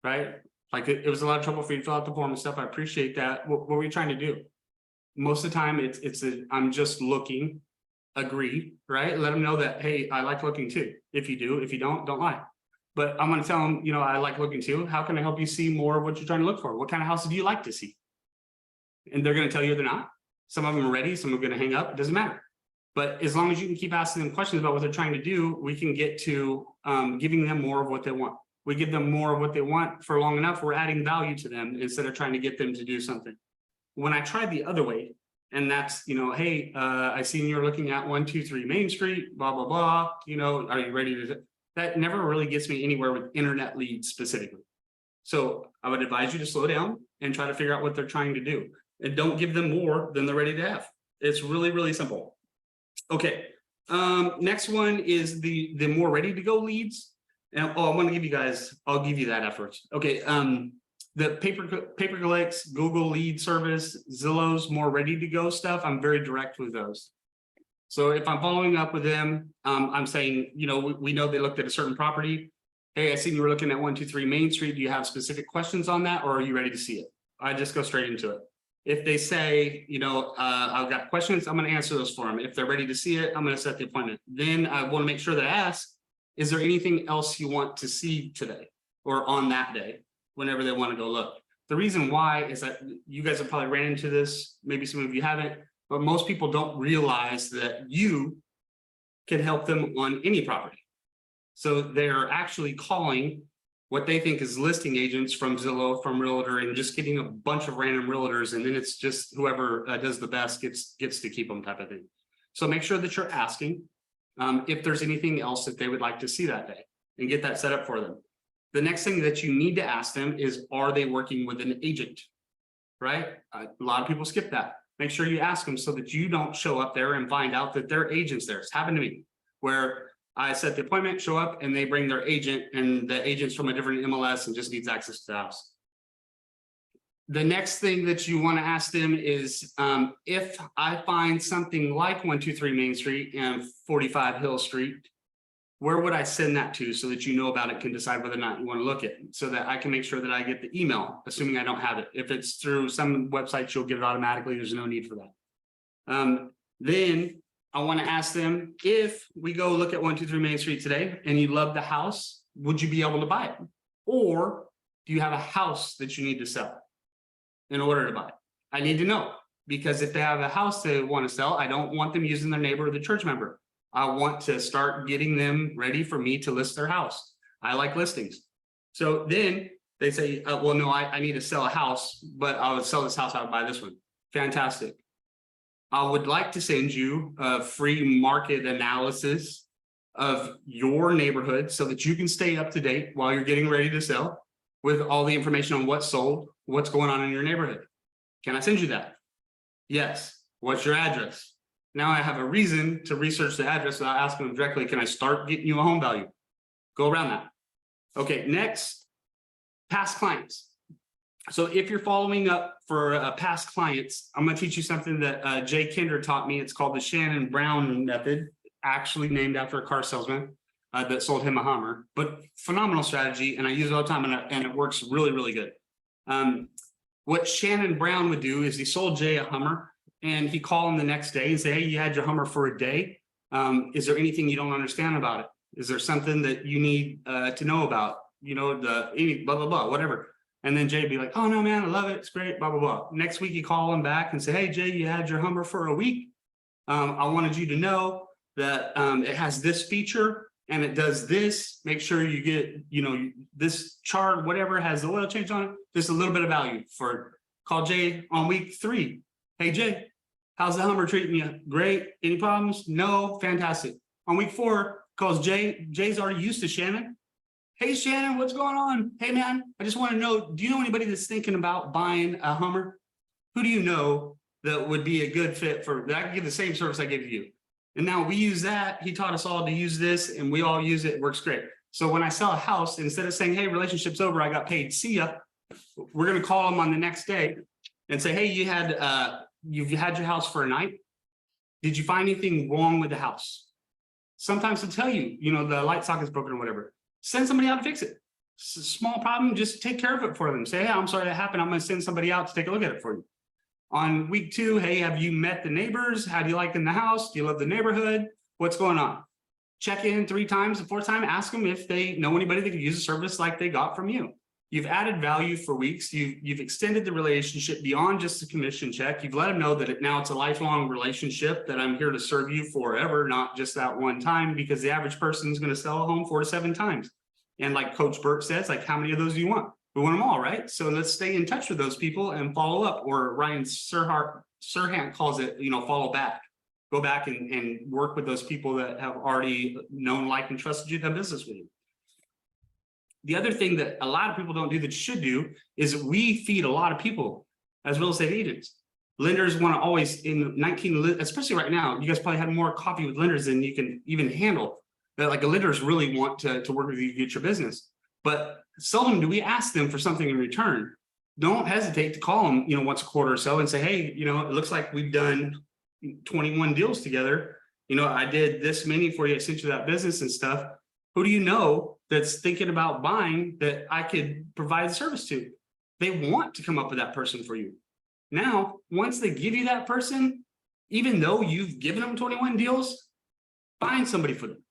right? Like it was a lot of trouble for you to fill out the form and stuff. I appreciate that. What were you trying to do? Most of the time I'm just looking. Agree, right? Let them know that, hey, I like looking too. If you do, if you don't lie. But I'm going to tell them, you know, I like looking too. How can I help you see more of what you're trying to look for? What kind of house do you like to see? And they're going to tell you they're not. Some of them are ready, some are going to hang up. It doesn't matter. But as long as you can keep asking them questions about what they're trying to do, we can get to giving them more of what they want. We give them more of what they want for long enough, we're adding value to them instead of trying to get them to do something. When I tried the other way, and that's, you know, hey, I seen you're looking at 123 Main Street, blah, blah, blah. You know, are you ready to? That never really gets me anywhere with internet leads specifically. So I would advise you to slow down and try to figure out what they're trying to do. And don't give them more than they're ready to have. It's really, really simple. Okay. Next one is the more ready to go leads. And I want to give you guys, I'll give you that effort. Okay. The pay-per-clicks, Google lead service, Zillow's more ready to go stuff, I'm very direct with those. So if I'm following up with them, I'm saying, you know, we know they looked at a certain property. Hey, I seen you were looking at 123 Main Street. Do you have specific questions on that, or are you ready to see it? I just go straight into it. If they say, you know, I've got questions, I'm going to answer those for them. If they're ready to see it, I'm going to set the appointment. Then I want to make sure that I ask, is there anything else you want to see today or on that day? Whenever they want to go look. The reason why is that you guys have probably ran into this, maybe some of you haven't, but most people don't realize that you can help them on any property. So they're actually calling what they think is listing agents from Zillow, from Realtor, and just getting a bunch of random realtors, and then it's just whoever does the best gets to keep them, type of thing. So make sure that you're asking if there's anything else that they would like to see that day, and get that set up for them. The next thing that you need to ask them is, are they working with an agent, right? A lot of people skip that. Make sure you ask them so that you don't show up there and find out that their agent's there. It's happened to me where I set the appointment, show up, and they bring their agent, and the agent's from a different MLS and just needs access to the house. The next thing that you want to ask them is, if I find something like 123 Main Street and 45 Hill Street, where would I send that to so that you know about it, can decide whether or not you want to look at it, so that I can make sure that I get the email, assuming I don't have it. If it's through some websites, you'll get it automatically. There's no need for that. Then I want to ask them, if we go look at 123 Main Street today and you love the house, would you be able to buy it? Or Do you have a house that you need to sell in order to buy it? I need to know, because if they have a house they want to sell, I don't want them using their neighbor or the church member. I want to start getting them ready for me to list their house. I like listings. So then they say, well, no, I need to sell a house, but I would sell this house, I would buy this one. Fantastic. I would like to send you a free market analysis of your neighborhood so that you can stay up to date while you're getting ready to sell, with all the information on what's sold, what's going on in your neighborhood. Can I send you that? Yes. What's your address? Now I have a reason to research the address without asking them directly. Can I start getting you a home value? Go around that. Okay, next, past clients. So if you're following up for past clients, I'm going to teach you something that Jay Kinder taught me. It's called the Shannon Brown method, actually named after a car salesman that sold him a Hummer, but phenomenal strategy. And I use it all the time, and it works really, really good. What Shannon Brown would do is he sold Jay a Hummer, and he called him the next day and say, hey, you had your Hummer for a day. Is there anything you don't understand about it? Is there something that you need to know about? You know, any blah, blah, blah, whatever. And then Jay would be like, oh, no, man, I love it. It's great, blah, blah, blah. Next week, you call him back and say, hey, Jay, you had your Hummer for a week. I wanted you to know that it has this feature and it does this. Make sure you get, you know, this chart, whatever has the oil change on it, just a little bit of value for it. Call Jay on week 3. Hey, Jay, how's the Hummer treating you? Great. Any problems? No. Fantastic. On week 4, calls Jay. Jay's already used to Shannon. Hey, Shannon, what's going on? Hey, man, I just want to know, do you know anybody that's thinking about buying a Hummer? Who do you know that would be a good fit for that? I can give the same service I gave you. And now we use that. He taught us all to use this, and we all use it. It works great. So when I sell a house, instead of saying, hey, relationship's over, I got paid, see ya, we're going to call them on the next day and say, hey, you've had your house for a night. Did you find anything wrong with the house? Sometimes they'll tell you, you know, the light socket's broken or whatever. Send somebody out to fix it. It's a small problem. Just take care of it for them. Say, hey, I'm sorry that happened. I'm going to send somebody out to take a look at it for you. On week 2, hey, have you met the neighbors? How do you like in the house? Do you love the neighborhood? What's going on? Check in 3 times. The 4th time, ask them if they know anybody that could use a service like they got from you. You've added value for weeks. You've extended the relationship beyond just a commission check. You've let them know that now it's a lifelong relationship, that I'm here to serve you forever, not just that one time, because the average person is going to sell a home 4 to 7 times. And like Coach Burt says, like, how many of those do you want? We want them all, right? So let's stay in touch with those people and follow up. Or Ryan Serhant calls it, you know, follow back. Go back and work with those people that have already known, liked, and trusted you, done business with you. The other thing that a lot of people don't do that you should do is we feed a lot of people as real estate agents. Lenders want to always, in 19, especially right now, you guys probably had more coffee with lenders than you can even handle. Like, the lenders really want to work with you to get your business. But seldom do we ask them for something in return. Don't hesitate to call them, you know, once a quarter or so and say, hey, you know, it looks like we've done 21 deals together. You know, I did this many for you. I sent you that business and stuff. Who do you know that's thinking about buying that I could provide the service to? They want to come up with that person for you. Now, once they give you that person, even though you've given them 21 deals, find somebody for them.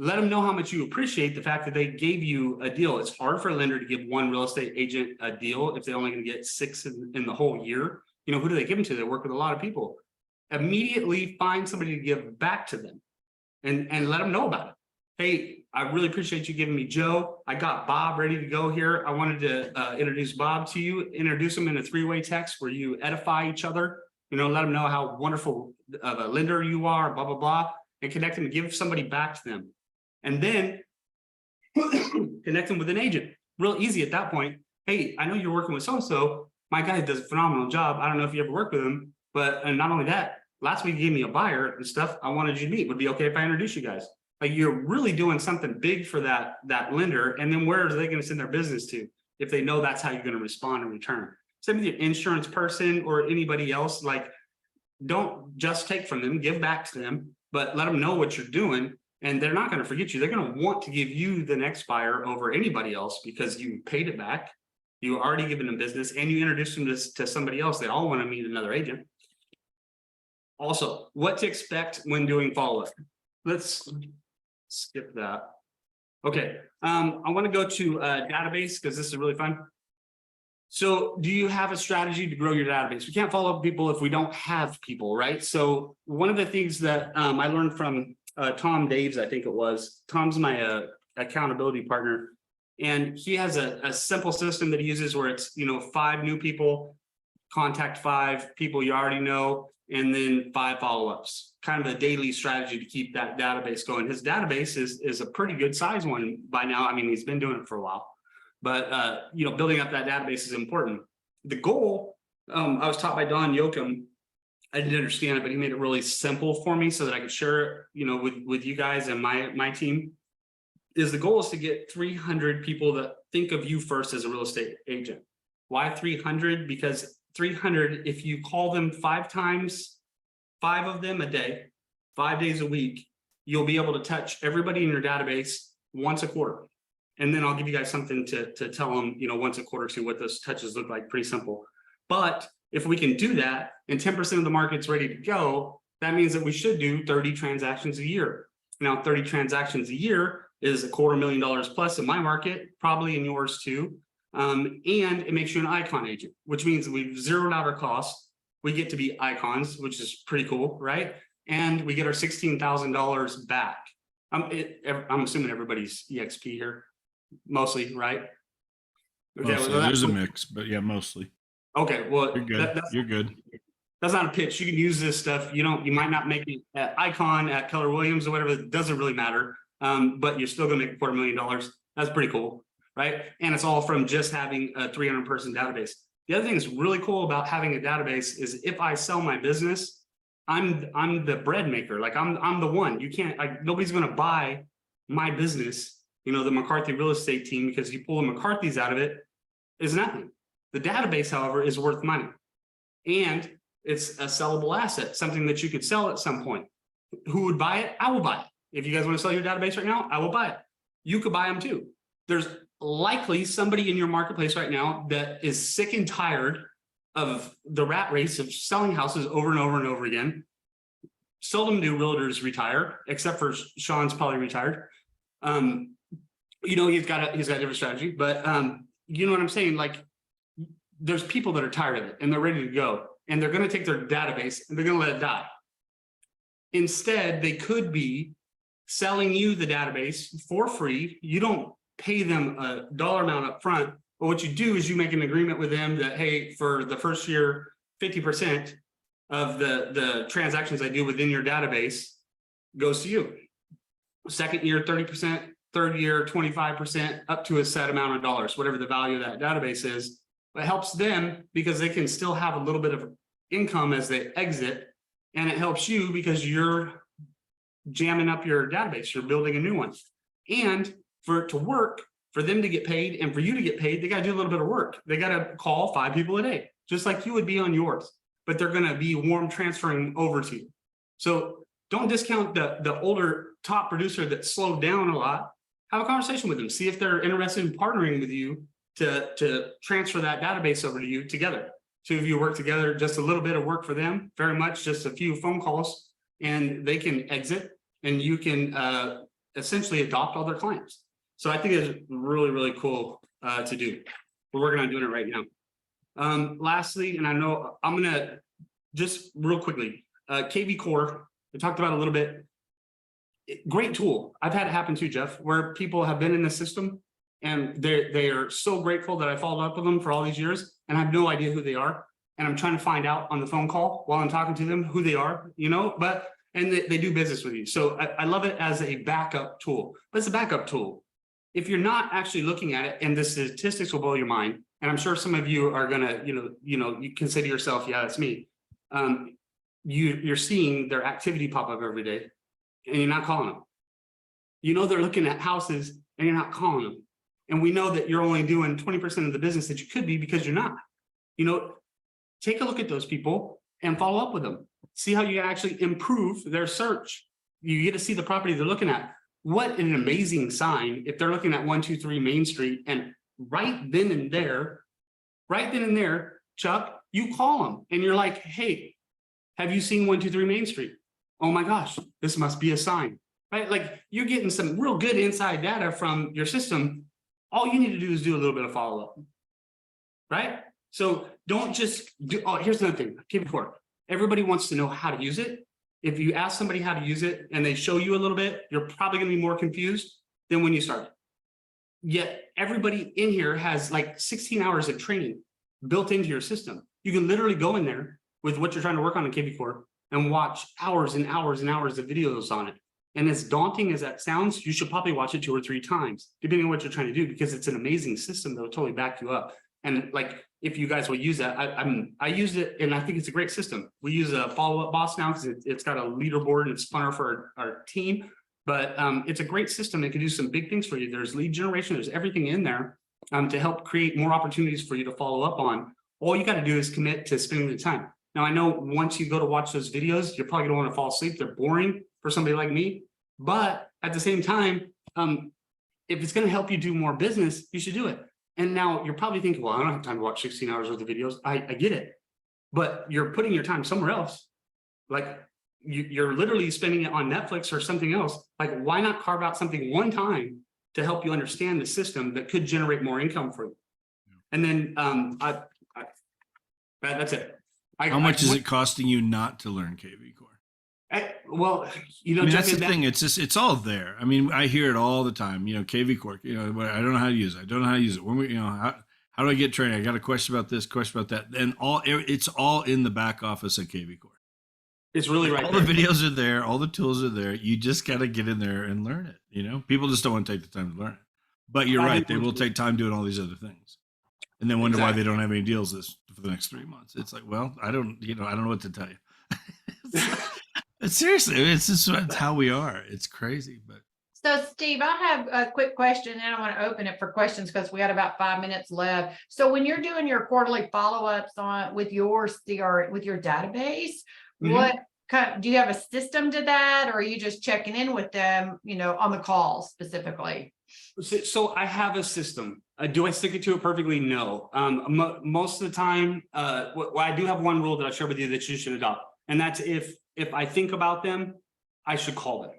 Let them know how much you appreciate the fact that they gave you a deal. It's hard for a lender to give one real estate agent a deal if they're only going to get 6 in the whole year. You know, who do they give them to? They work with a lot of people. Immediately find somebody to give back to them and let them know about it. Hey, I really appreciate you giving me Joe. I got Bob ready to go here. I wanted to introduce Bob to you, introduce them in a 3-way text where you edify each other, you know, let them know how wonderful of a lender you are, blah, blah, blah, and connect them, give somebody back to them. And then connect them with an agent. Real easy at that point. Hey, I know you're working with so-and-so. My guy does a phenomenal job. I don't know if you ever worked with him, but and not only that, last week you gave me a buyer and stuff. I wanted you to meet. Would it be okay if I introduce you guys? Like, you're really doing something big for that lender. And then where are they going to send their business to if they know that's how you're going to respond in return? Same with your insurance person or anybody else. Like, don't just take from them, give back to them, but let them know what you're doing. And they're not going to forget you. They're going to want to give you the next buyer over anybody else because you paid it back. You already given them business and you introduced them to somebody else. They all want to meet another agent. Also, what to expect when doing follow-up. Let's skip that. Okay. I want to go to a database because this is really fun. So do you have a strategy to grow your database? We can't follow up people if we don't have people, right? So one of the things that I learned from Tom Daves, I think it was, Tom's my accountability partner. And he has a simple system that he uses where it's, 5 new people, contact 5 people you already know, and then 5 follow-ups, kind of a daily strategy to keep that database going. His database is a pretty good size one by now. I mean, he's been doing it for a while. But, building up that database is important. The goal, I was taught by Don Yoakum. I didn't understand it, but he made it really simple for me so that I could share it, with you guys and my team. The goal is to get 300 people that think of you first as a real estate agent. Why 300? Because 300, if you call them 5 times, 5 of them a day, 5 days a week, you'll be able to touch everybody in your database once a quarter. And then I'll give you guys something to tell them, once a quarter to what those touches look like. Pretty simple. But if we can do that and 10% of the market's ready to go, that means that we should do 30 transactions a year. Now, 30 transactions a year is $250,000 plus in my market, probably in yours too. And it makes you an icon agent, which means we've zeroed out our costs. We get to be icons, which is pretty cool, right? And we get our $16,000 back. I'm assuming everybody's EXP here. Mostly, right? Okay, mostly. well, There's a mix, but yeah, mostly. Okay, well, you're good. You're good. That's not a pitch. You can use this stuff. You might not make it at Icon, at Keller Williams, or whatever. It doesn't really matter. But you're still going to make $250,000. That's pretty cool, right? And it's all from just having a 300-person database. The other thing that's really cool about having a database is if I sell my business, I'm the bread maker. Like I'm the one. You can't. Nobody's going to buy my business. The McCarthy real estate team, because you pull the McCarthys out of it, is nothing. The database, however, is worth money. And it's a sellable asset, something that you could sell at some point. Who would buy it? I will buy it. If you guys want to sell your database right now, I will buy it. You could buy them too. There's likely somebody in your marketplace right now that is sick and tired of the rat race of selling houses over and over and over again. Seldom do realtors retire, except for Sean's probably retired. He's got a different strategy, but you know what I'm saying? Like, there's people that are tired of it and they're ready to go, and they're going to take their database and they're going to let it die. Instead, they could be selling you the database for free. You don't pay them a dollar amount up front, but what you do is you make an agreement with them that, hey, for the first year, 50% of the transactions I do within your database goes to you. Second year, 30%. Third year, 25%, up to a set amount of dollars, whatever the value of that database is. But it helps them because they can still have a little bit of income as they exit. And it helps you because you're jamming up your database. You're building a new one. And for it to work, for them to get paid and for you to get paid, they got to do a little bit of work. They got to call 5 people a day, just like you would be on yours. But they're going to be warm transferring over to you. So don't discount the older top producer that slowed down a lot. Have a conversation with them. See if they're interested in partnering with you to transfer that database over to you together. 2 of you work together, just a little bit of work for them, very much just a few phone calls, and they can exit and you can essentially adopt all their clients. So I think it's really, really cool to do. We're working on doing it right now. Lastly, and I know I'm going to just real quickly, KV Core, I talked about a little bit. Great tool. I've had it happen too, Jeff, where people have been in the system and they are so grateful that I followed up with them for all these years and I have no idea who they are. And I'm trying to find out on the phone call while I'm talking to them who they are, and they do business with you. So I love it as a backup tool, but it's a backup tool. If you're not actually looking at it, and the statistics will blow your mind, and I'm sure some of you are gonna, you can say to yourself, yeah, that's me. You're seeing their activity pop up every day. And you're not calling them. They're looking at houses and you're not calling them. And we know that you're only doing 20% of the business that you could be because you're not. Take a look at those people and follow up with them. See how you actually improve their search. You get to see the property they're looking at. What an amazing sign if they're looking at 123 Main Street and right then and there, Chuck, you call them and you're like, hey, have you seen 123 Main Street? Oh my gosh, this must be a sign, right? Like you're getting some real good inside data from your system. All you need to do is do a little bit of follow-up. right? So don't just do, oh, here's another thing, before. Everybody wants to know how to use it. If you ask somebody how to use it and they show you a little bit, you're probably gonna be more confused than when you started. Yet everybody in here has like 16 hours of training built into your system. You can literally go in there with what you're trying to work on in KV Core and watch hours and hours and hours of videos on it. And as daunting as that sounds, you should probably watch it 2 or 3 times, depending on what you're trying to do, because it's an amazing system that will totally back you up. And like, if you guys will use that, I used it and I think it's a great system. We use a follow-up boss now because it's got a leaderboard and it's funner for our team. But it's a great system that can do some big things for you. There's lead generation, there's everything in there to help create more opportunities for you to follow up on. All you got to do is commit to spending the time. Now, I know once you go to watch those videos, you're probably going to want to fall asleep. They're boring for somebody like me. But at the same time, if it's going to help you do more business, you should do it. And now you're probably thinking, well, I don't have time to watch 16 hours worth of videos. I get it. But you're putting your time somewhere else. Like you're literally spending it on Netflix or something else. Like, why not carve out something one time to help you understand the system that could generate more income for you? And then that's it. How much is it costing you not to learn KV Core? Well, you know, I mean, that's the thing. It's just, it's all there. I mean, I hear it all the time, you know, KV Core, you know, I don't know how to use it. I don't know how to use it. When we, you know, how do I get training? I got a question about this, question about that. And it's all in the back office of KV Core. It's really right. All the videos are there. All the tools are there. You just got to get in there and learn it. You know, people just don't want to take the time to learn it, but you're right. They will take time doing all these other things and then wonder why they don't have any deals for the next 3 months. It's like, well, I don't know what to tell you. Seriously, it's how we are. It's crazy, but. So Steve, I have a quick question and I want to open it for questions because we got about 5 minutes left. So when you're doing your quarterly follow-ups with your database, what kind, do you have a system to that, or are you just checking in with them, you know, on the call specifically? So I have a system. Do I stick it to it perfectly? No. Most of the time, well, I do have one rule that I share with you that you should adopt. And that's if I think about them, I should call them,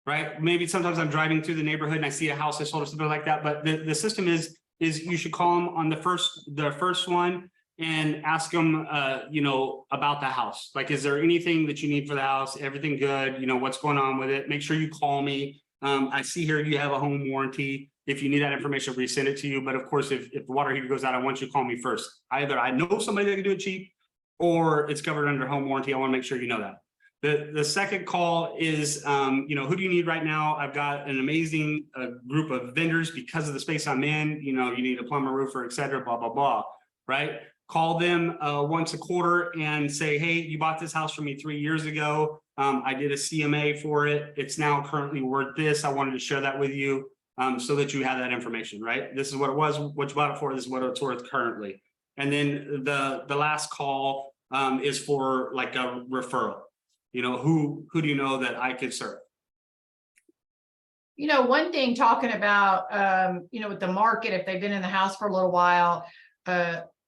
right? Maybe sometimes I'm driving through the neighborhood and I see a house I sold or something like that. But the system is you should call them on the first one and ask them, you know, about the house. Like, is there anything that you need for the house? Everything good? You know, what's going on with it? Make sure you call me. I see here you have a home warranty. If you need that information, we send it to you. But of course, if the water heater goes out, I want you to call me first. Either I know somebody that can do it cheap, or it's covered under home warranty. I want to make sure you know that. The second call is, you know, who do you need right now? I've got an amazing group of vendors because of the space I'm in. You know, you need a plumber, roofer, et cetera, blah, blah, blah, right? Call them once a quarter and say, hey, you bought this house from me 3 years ago. I did a CMA for it. It's now currently worth this. I wanted to share that with you so that you have that information, right? This is what it was, what you bought it for. This is what it's worth currently. And then the last call is for like a referral. You know, who do you know that I could serve? You know, one thing talking about, you know, with the market, if they've been in the house for a little while,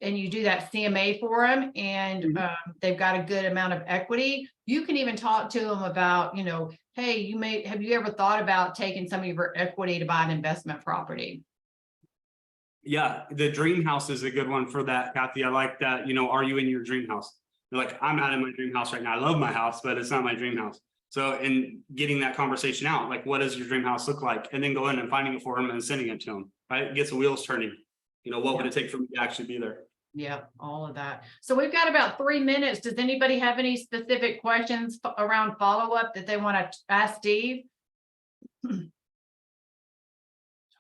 and you do that CMA for them and they've got a good amount of equity, you can even talk to them about, you know, hey, have you ever thought about taking some of your equity to buy an investment property? Yeah, the dream house is a good one for that, Kathy. I like that. You know, are you in your dream house? You're like, I'm not in my dream house right now. I love my house, but it's not my dream house. So in getting that conversation out, like, what does your dream house look like? And then go in and finding it for them and sending it to them, right? It gets the wheels turning. You know, what would it take for me to actually be there? Yeah, all of that. So we've got about 3 minutes. Does anybody have any specific questions around follow-up that they want to ask Steve?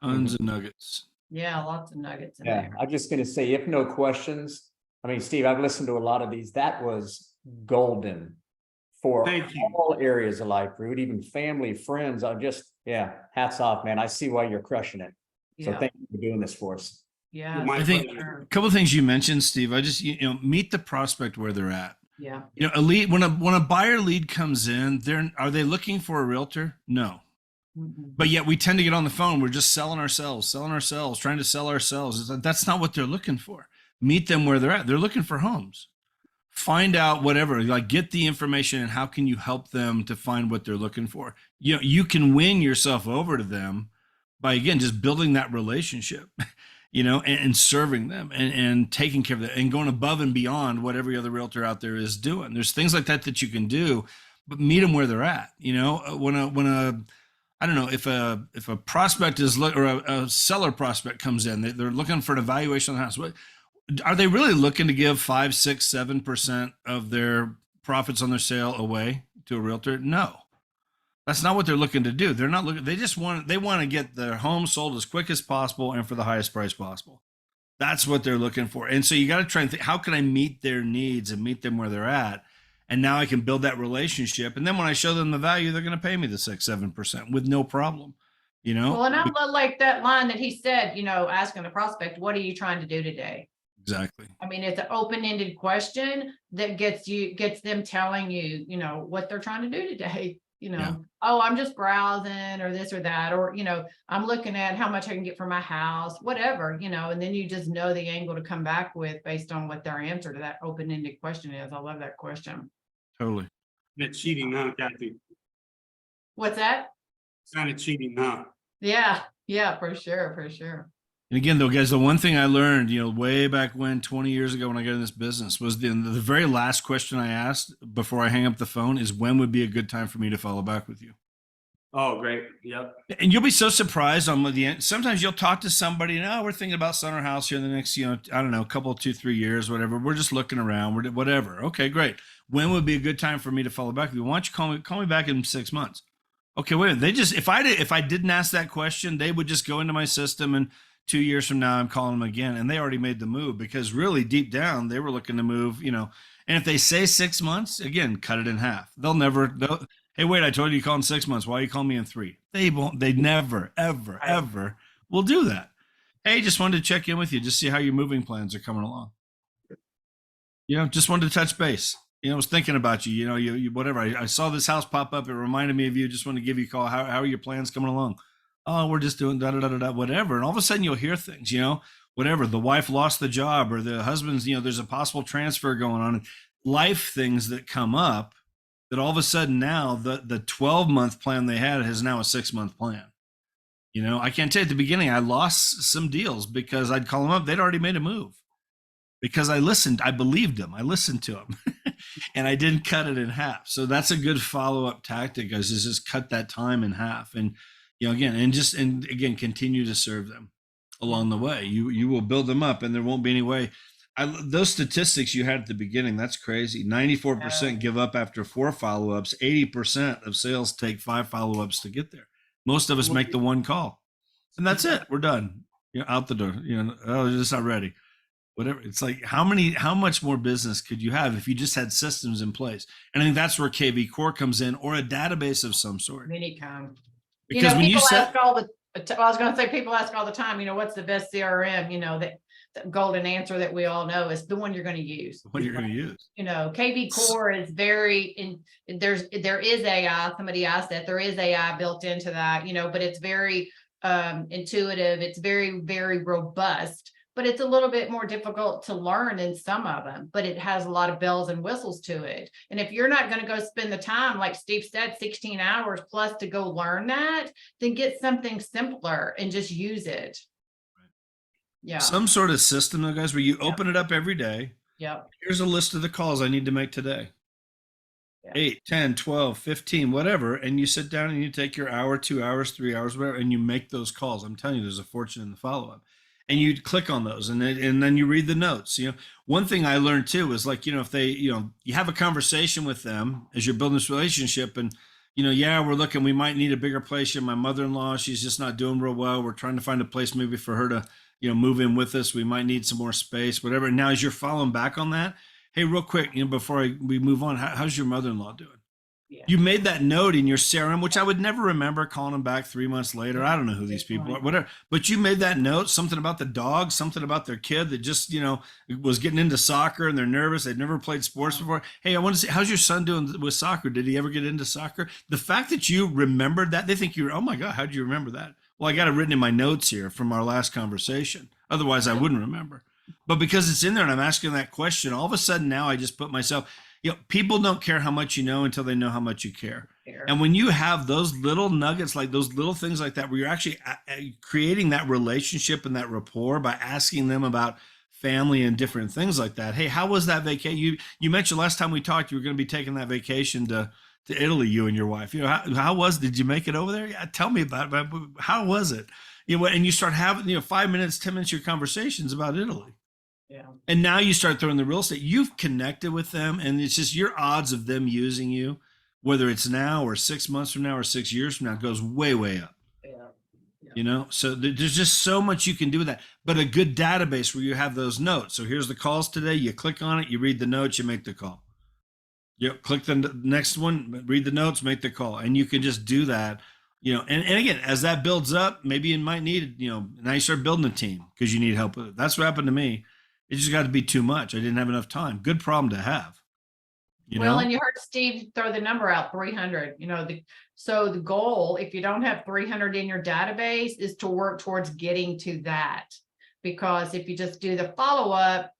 Tons of nuggets. Yeah, lots of nuggets in Yeah, there. I'm just going to say, if no questions, I mean, Steve, I've listened to a lot of these. That was golden for all areas of life, Root, even family, friends. Yeah, hats off, man. I see why you're crushing it. So thank you for doing this for us. Yeah, I think a couple of things you mentioned, Steve. I just, you know, meet the prospect where they're at. Yeah. You know, a lead, when a buyer lead comes in, are they looking for a realtor? No. But yet we tend to get on the phone. We're just selling ourselves, trying to sell ourselves. That's not what they're looking for. Meet them where they're at. They're looking for homes. Find out whatever, like, get the information and how can you help them to find what they're looking for. You know, you can win yourself over to them by, again, just building that relationship. and serving them and taking care of them and going above and beyond what every other realtor out there is doing. There's things like that you can do, but meet them where they're at. When I don't know if a prospect or a seller prospect comes in, they're looking for an evaluation of the house. What are they really looking to give 5, 6, 7% of their profits on their sale away to a realtor? No, that's not what they're looking to do. They're not looking. They want to get their home sold as quick as possible and for the highest price possible. That's what they're looking for. And so you got to try and think, how can I meet their needs and meet them where they're at? And now I can build that relationship. And then when I show them the value, they're going to pay me the 6, 7% with no problem. Well, and I like that line that he said, asking the prospect, what are you trying to do today? Exactly. I mean, it's an open-ended question that gets them telling you, what they're trying to do today. Oh, I'm just browsing or this or that, or, I'm looking at how much I can get for my house, whatever, and then you just know the angle to come back with based on what their answer to that open-ended question is. I love that question. Totally. It's cheating, huh, Kathy? What's that? It's kind of cheating, huh? Yeah, for sure. And again, though, guys, the one thing I learned, way back when, 20 years ago when I got in this business, was the very last question I asked before I hang up the phone is, when would be a good time for me to follow back with you? Oh, great. Yep. And you'll be so surprised on the end. Sometimes you'll talk to somebody and, we're thinking about selling our house here in the next, I don't know, couple, 2, 3 years, whatever. We're just looking around, whatever. Okay, great. When would be a good time for me to follow back with you? Why don't you call me back in 6 months? Okay, wait a minute. They just, if I didn't ask that question, they would just go into my system, and 2 years from now, I'm calling them again, and they already made the move, because really deep down, they were looking to move, and if they say 6 months, again, cut it in half. Hey, wait, I told you to call in 6 months. Why you call me in 3? They never, ever will do that. Hey, just wanted to check in with you, just see how your moving plans are coming along. Just wanted to touch base. I was thinking about you, you whatever. I saw this house pop up. It reminded me of you. Just wanted to give you a call. How are your plans coming along? Oh, we're just doing whatever. And all of a sudden you'll hear things, whatever. The wife lost the job, or the husband's, there's a possible transfer going on. Life things that come up that all of a sudden now the 12-month plan they had has now a 6-month plan. I can't tell you, at the beginning, I lost some deals because I'd call them up. They'd already made a move. Because I listened, I believed them. I listened to them, and I didn't cut it in half. So that's a good follow-up tactic, guys, is just cut that time in half. And, again, continue to serve them along the way. You will build them up, and there won't be any way. Those statistics you had at the beginning, that's crazy. 94% give up after 4 follow-ups. 80% of sales take 5 follow-ups to get there. Most of us make the 1 call, and that's it. We're done. Out the door. Oh, they're just not ready. Whatever. It's like, how much more business could you have if you just had systems in place? And I think that's where KV Core comes in, or a database of some sort. Minicom. Because when people ask all the, I was going to say, people ask all the time, what's the best CRM? The golden answer that we all know is the one you're going to use. The one you're going to use. KV Core is there is AI. Somebody asked that there is AI built into that, but it's very intuitive. It's very, very robust. But it's a little bit more difficult to learn in some of them, but it has a lot of bells and whistles to it. And if you're not going to go spend the time, like Steve said, 16 hours plus to go learn that, then get something simpler and just use it. Yeah. Some sort of system, though, guys, where you open it up every day. Yep. Here's a list of the calls I need to make today. 8, 10, 12, 15, whatever. And you sit down and you take your hour, 2 hours, 3 hours, whatever, and you make those calls. I'm telling you, there's a fortune in the follow-up. And you click on those, and then you read the notes. One thing I learned too is, like, if they, you have a conversation with them as you're building this relationship, and we're looking, we might need a bigger place. My mother-in-law, she's just not doing real well. We're trying to find a place maybe for her to, move in with us. We might need some more space, whatever. And now as you're following back on that, hey, real quick, before we move on, how's your mother-in-law doing? Yeah. You made that note in your CRM, which I would never remember calling them back 3 months later. I don't know who these people are, whatever. But you made that note, something about the dog, something about their kid that just, was getting into soccer and they're nervous. They've never played sports before. Hey, I want to see, how's your son doing with soccer? Did he ever get into soccer? The fact that you remembered that, they think oh my God, how did you remember that? Well, I got it written in my notes here from our last conversation. Otherwise, I wouldn't remember. But because it's in there and I'm asking that question, all of a sudden now I just put myself, people don't care how much you know until they know how much you care. Here. And when you have those little nuggets, like those little things like that, where you're actually creating that relationship and that rapport by asking them about family and different things like that. Hey, how was that vacation? You mentioned last time we talked, you were going to be taking that vacation to Italy, you and your wife. Did you make it over there? Yeah, tell me about it. How was it? And you start having 5 minutes, 10 minutes, your conversations about Italy. Yeah. And now you start throwing the real estate. You've connected with them, and it's just your odds of them using you, whether it's now or 6 months from now or 6 years from now, goes way, way up. Yeah. So there's just so much you can do with that. But a good database where you have those notes. So here's the calls today. You click on it, you read the notes, you make the call. Click the next one, read the notes, make the call, and you can just do that. And again, as that builds up, maybe you might need, now you start building a team because you need help with it. That's what happened to me. It just got to be too much. I didn't have enough time. Good problem to have. And you heard Steve throw the number out, 300. So the goal, if you don't have 300 in your database, is to work towards getting to that. Because if you just do the follow-up,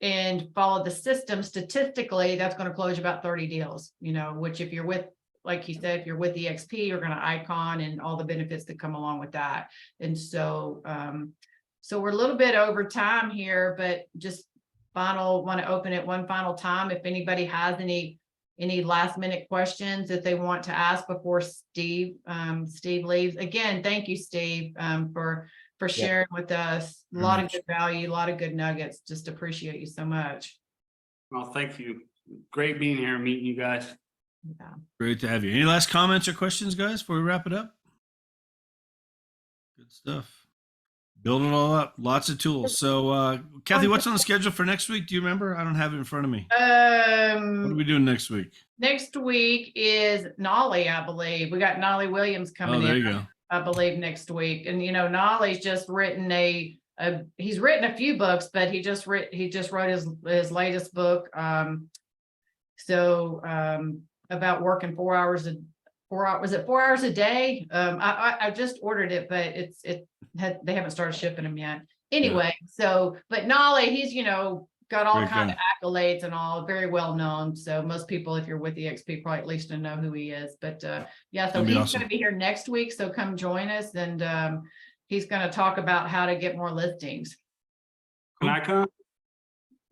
and follow the system, statistically, that's going to close you about 30 deals, which if you're with, like you said, if you're with EXP, you're going to icon and all the benefits that come along with that. And so, so we're a little bit over time here, but just want to open it one final time. If anybody has any last minute questions that they want to ask before Steve leaves. Again, thank you, Steve, for sharing with us. A lot of good value, a lot of good nuggets. Just appreciate you so much. Well, thank you. Great being here and meeting you guys. Yeah. Great to have you. Any last comments or questions, guys, before we wrap it up? Good stuff. Build it all up. Lots of tools. So, Kathy, what's on the schedule for next week? Do you remember? I don't have it in front of me. What are we doing next week? Next week is Nolly, I believe. We got Nolly Williams coming in. There you go. I believe next week. And Nolly's just written he's written a few books, but he just wrote his latest book. About working 4 hours was it 4 hours a day? I just ordered it, but they haven't started shipping them yet. Anyway, but Nolly, he's got all kinds of accolades and all, very well known. So most people, if you're with EXP, probably at least know who he is. But so he's going to be here next week. So come join us, and he's going to talk about how to get more listings. Can I come?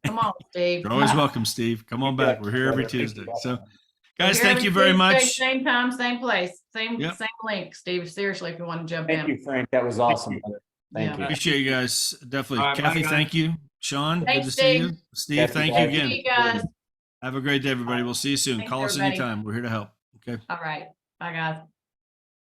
Come on, Steve. You're always welcome, Steve. Come on back. We're here every Tuesday. So, guys, thank you very much. Same time, same place, same link, Steve. Seriously, if you want to jump in. Thank you, Frank. That was awesome. Thank you. Appreciate you guys. Definitely. All right, Kathy, bye, thank you. Sean, Thanks, good to Steve. see you. Steve, thank you again. See you guys. Have a great day, everybody. We'll see you soon. Thanks, Call us everybody. anytime. We're here to help. Okay. All right. Bye, guys.